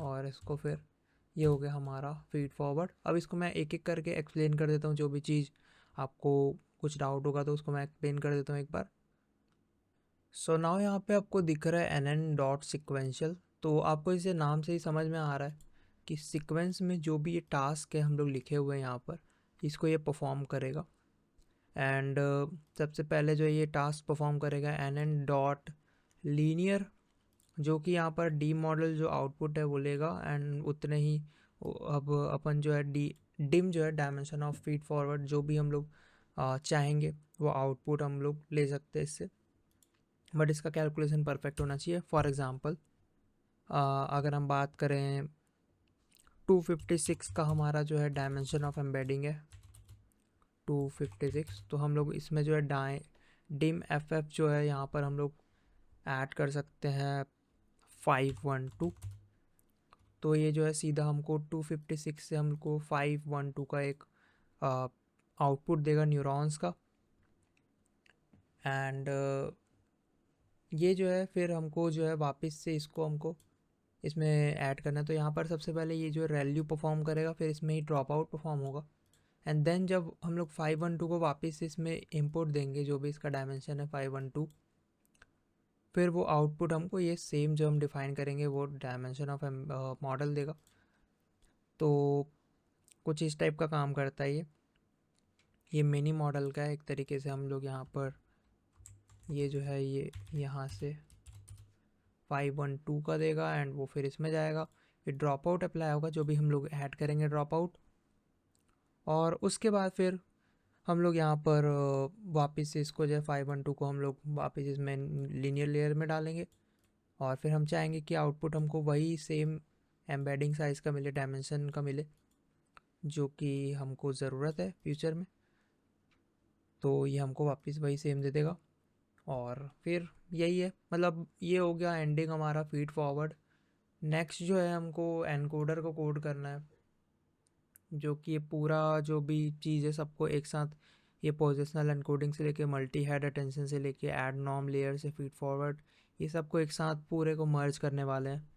और इसको फिर ये हो गया हमारा फीड फॉरवर्ड। अब इसको मैं एक एक करके एक्सप्लेन कर देता हूँ, जो भी चीज़ आपको कुछ डाउट होगा तो उसको मैं एक्सप्लेन कर देता हूँ एक बार। सो नाउ यहाँ पे आपको दिख रहा है NN डॉट सिक्वेंशियल, तो आपको इसे नाम से ही समझ में आ रहा है कि सीक्वेंस में जो भी ये टास्क है हम लोग लिखे हुए हैं यहाँ पर, इसको ये परफॉर्म करेगा। एंड सबसे पहले जो ये टास्क परफॉर्म करेगा NN डॉट लीनियर, जो कि यहाँ पर डी मॉडल जो आउटपुट है वो लेगा। एंड उतने ही अब अपन जो है डिम जो है डायमेंशन ऑफ फीड फॉरवर्ड, जो भी हम लोग चाहेंगे वो आउटपुट हम लोग ले सकते हैं इससे, बट इसका कैलकुलेशन परफेक्ट होना चाहिए। फॉर एग्ज़ाम्पल अगर हम बात करें 256 का हमारा जो है डायमेंशन ऑफ एम्बेडिंग है 256, तो हम लोग इसमें जो है डिम FF जो है यहाँ पर हम लोग ऐड कर सकते हैं 512। तो ये जो है सीधा हमको 256 से हमको 512 का एक आउटपुट देगा न्यूरॉन्स का। एंड ये जो है फिर हमको जो है वापस से इसको हमको इसमें ऐड करना है। तो यहाँ पर सबसे पहले ये जो रेल्यू परफॉर्म करेगा, फिर इसमें ही ड्रॉप आउट परफॉर्म होगा। एंड देन जब हम लोग 512 को वापस से इसमें इनपुट देंगे, जो भी इसका डायमेंशन है 512, फिर वो आउटपुट हमको ये सेम जो हम डिफाइन करेंगे वो डायमेंशन ऑफ मॉडल देगा। तो कुछ इस टाइप का काम करता है ये मिनी मॉडल का है एक तरीके से। हम लोग यहाँ पर ये जो है ये यहाँ से 512 का देगा एंड वो फिर इसमें जाएगा, फिर ड्रॉप आउट अप्लाई होगा, जो भी हम लोग ऐड करेंगे ड्रॉप आउट। और उसके बाद फिर हम लोग यहाँ पर वापस से इसको जो है 512 को हम लोग वापस इसमें लीनियर लेयर में डालेंगे। और फिर हम चाहेंगे कि आउटपुट हमको वही सेम एम्बेडिंग साइज़ का मिले, डायमेंशन का मिले, जो कि हमको ज़रूरत है फ्यूचर में। तो ये हमको वापस वही सेम दे देगा। और फिर यही है, मतलब ये हो गया एंडिंग हमारा फीड फॉरवर्ड। नेक्स्ट जो है हमको एनकोडर को कोड करना है, जो कि ये पूरा जो भी चीज़ है सबको एक साथ, ये पोजिशनल एनकोडिंग से लेके मल्टी हेड अटेंशन से लेके ऐड नॉर्म लेयर से फीड फॉरवर्ड, ये सबको एक साथ पूरे को मर्ज करने वाले हैं।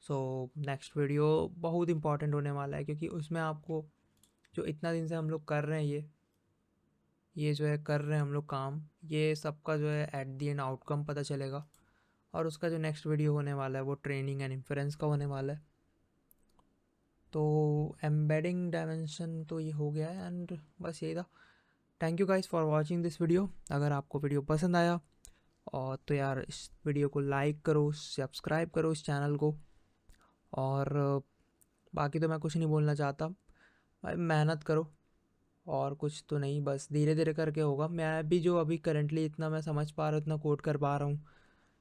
सो नेक्स्ट वीडियो बहुत इंपॉर्टेंट होने वाला है, क्योंकि उसमें आपको जो इतना दिन से हम लोग कर रहे हैं ये जो है कर रहे हैं हम लोग काम, ये सबका जो है एट दी एंड आउटकम पता चलेगा। और उसका जो नेक्स्ट वीडियो होने वाला है वो ट्रेनिंग एंड इन्फ्रेंस का होने वाला है। तो एम्बेडिंग डायमेंशन तो ये हो गया है एंड बस यही था। Thank you guys for watching this video. अगर आपको वीडियो पसंद आया और तो यार इस वीडियो को लाइक करो, सब्सक्राइब करो इस चैनल को। और बाकी तो मैं कुछ नहीं बोलना चाहता, भाई मेहनत करो और कुछ तो नहीं, बस धीरे धीरे करके होगा। मैं भी जो अभी करंटली इतना मैं समझ पा रहा हूँ, इतना कोड कर पा रहा हूँ,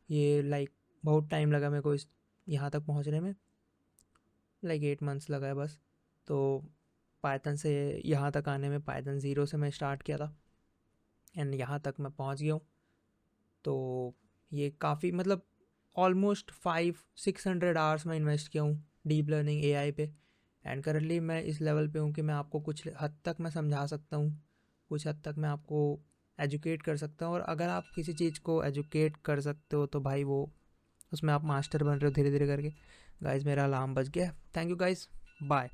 ये लाइक बहुत टाइम लगा मेरे को इस यहाँ तक पहुँचने में, लाइक 8 मंथ्स लगा है बस। तो पाइथन से यहाँ तक आने में, पाइथन 0 से मैं स्टार्ट किया था एंड यहाँ तक मैं पहुँच गया हूँ। तो ये काफ़ी मतलब ऑलमोस्ट 500-600 आवर्स में इन्वेस्ट किया हूँ डीप लर्निंग AI पे। एंड करंटली मैं इस लेवल पे हूँ कि मैं आपको कुछ हद तक मैं समझा सकता हूँ, कुछ हद तक मैं आपको एजुकेट कर सकता हूँ। और अगर आप किसी चीज़ को एजुकेट कर सकते हो तो भाई वो उसमें आप मास्टर बन रहे हो धीरे धीरे करके। गाइज़ मेरा अलार्म बज गया। Thank you guys, bye.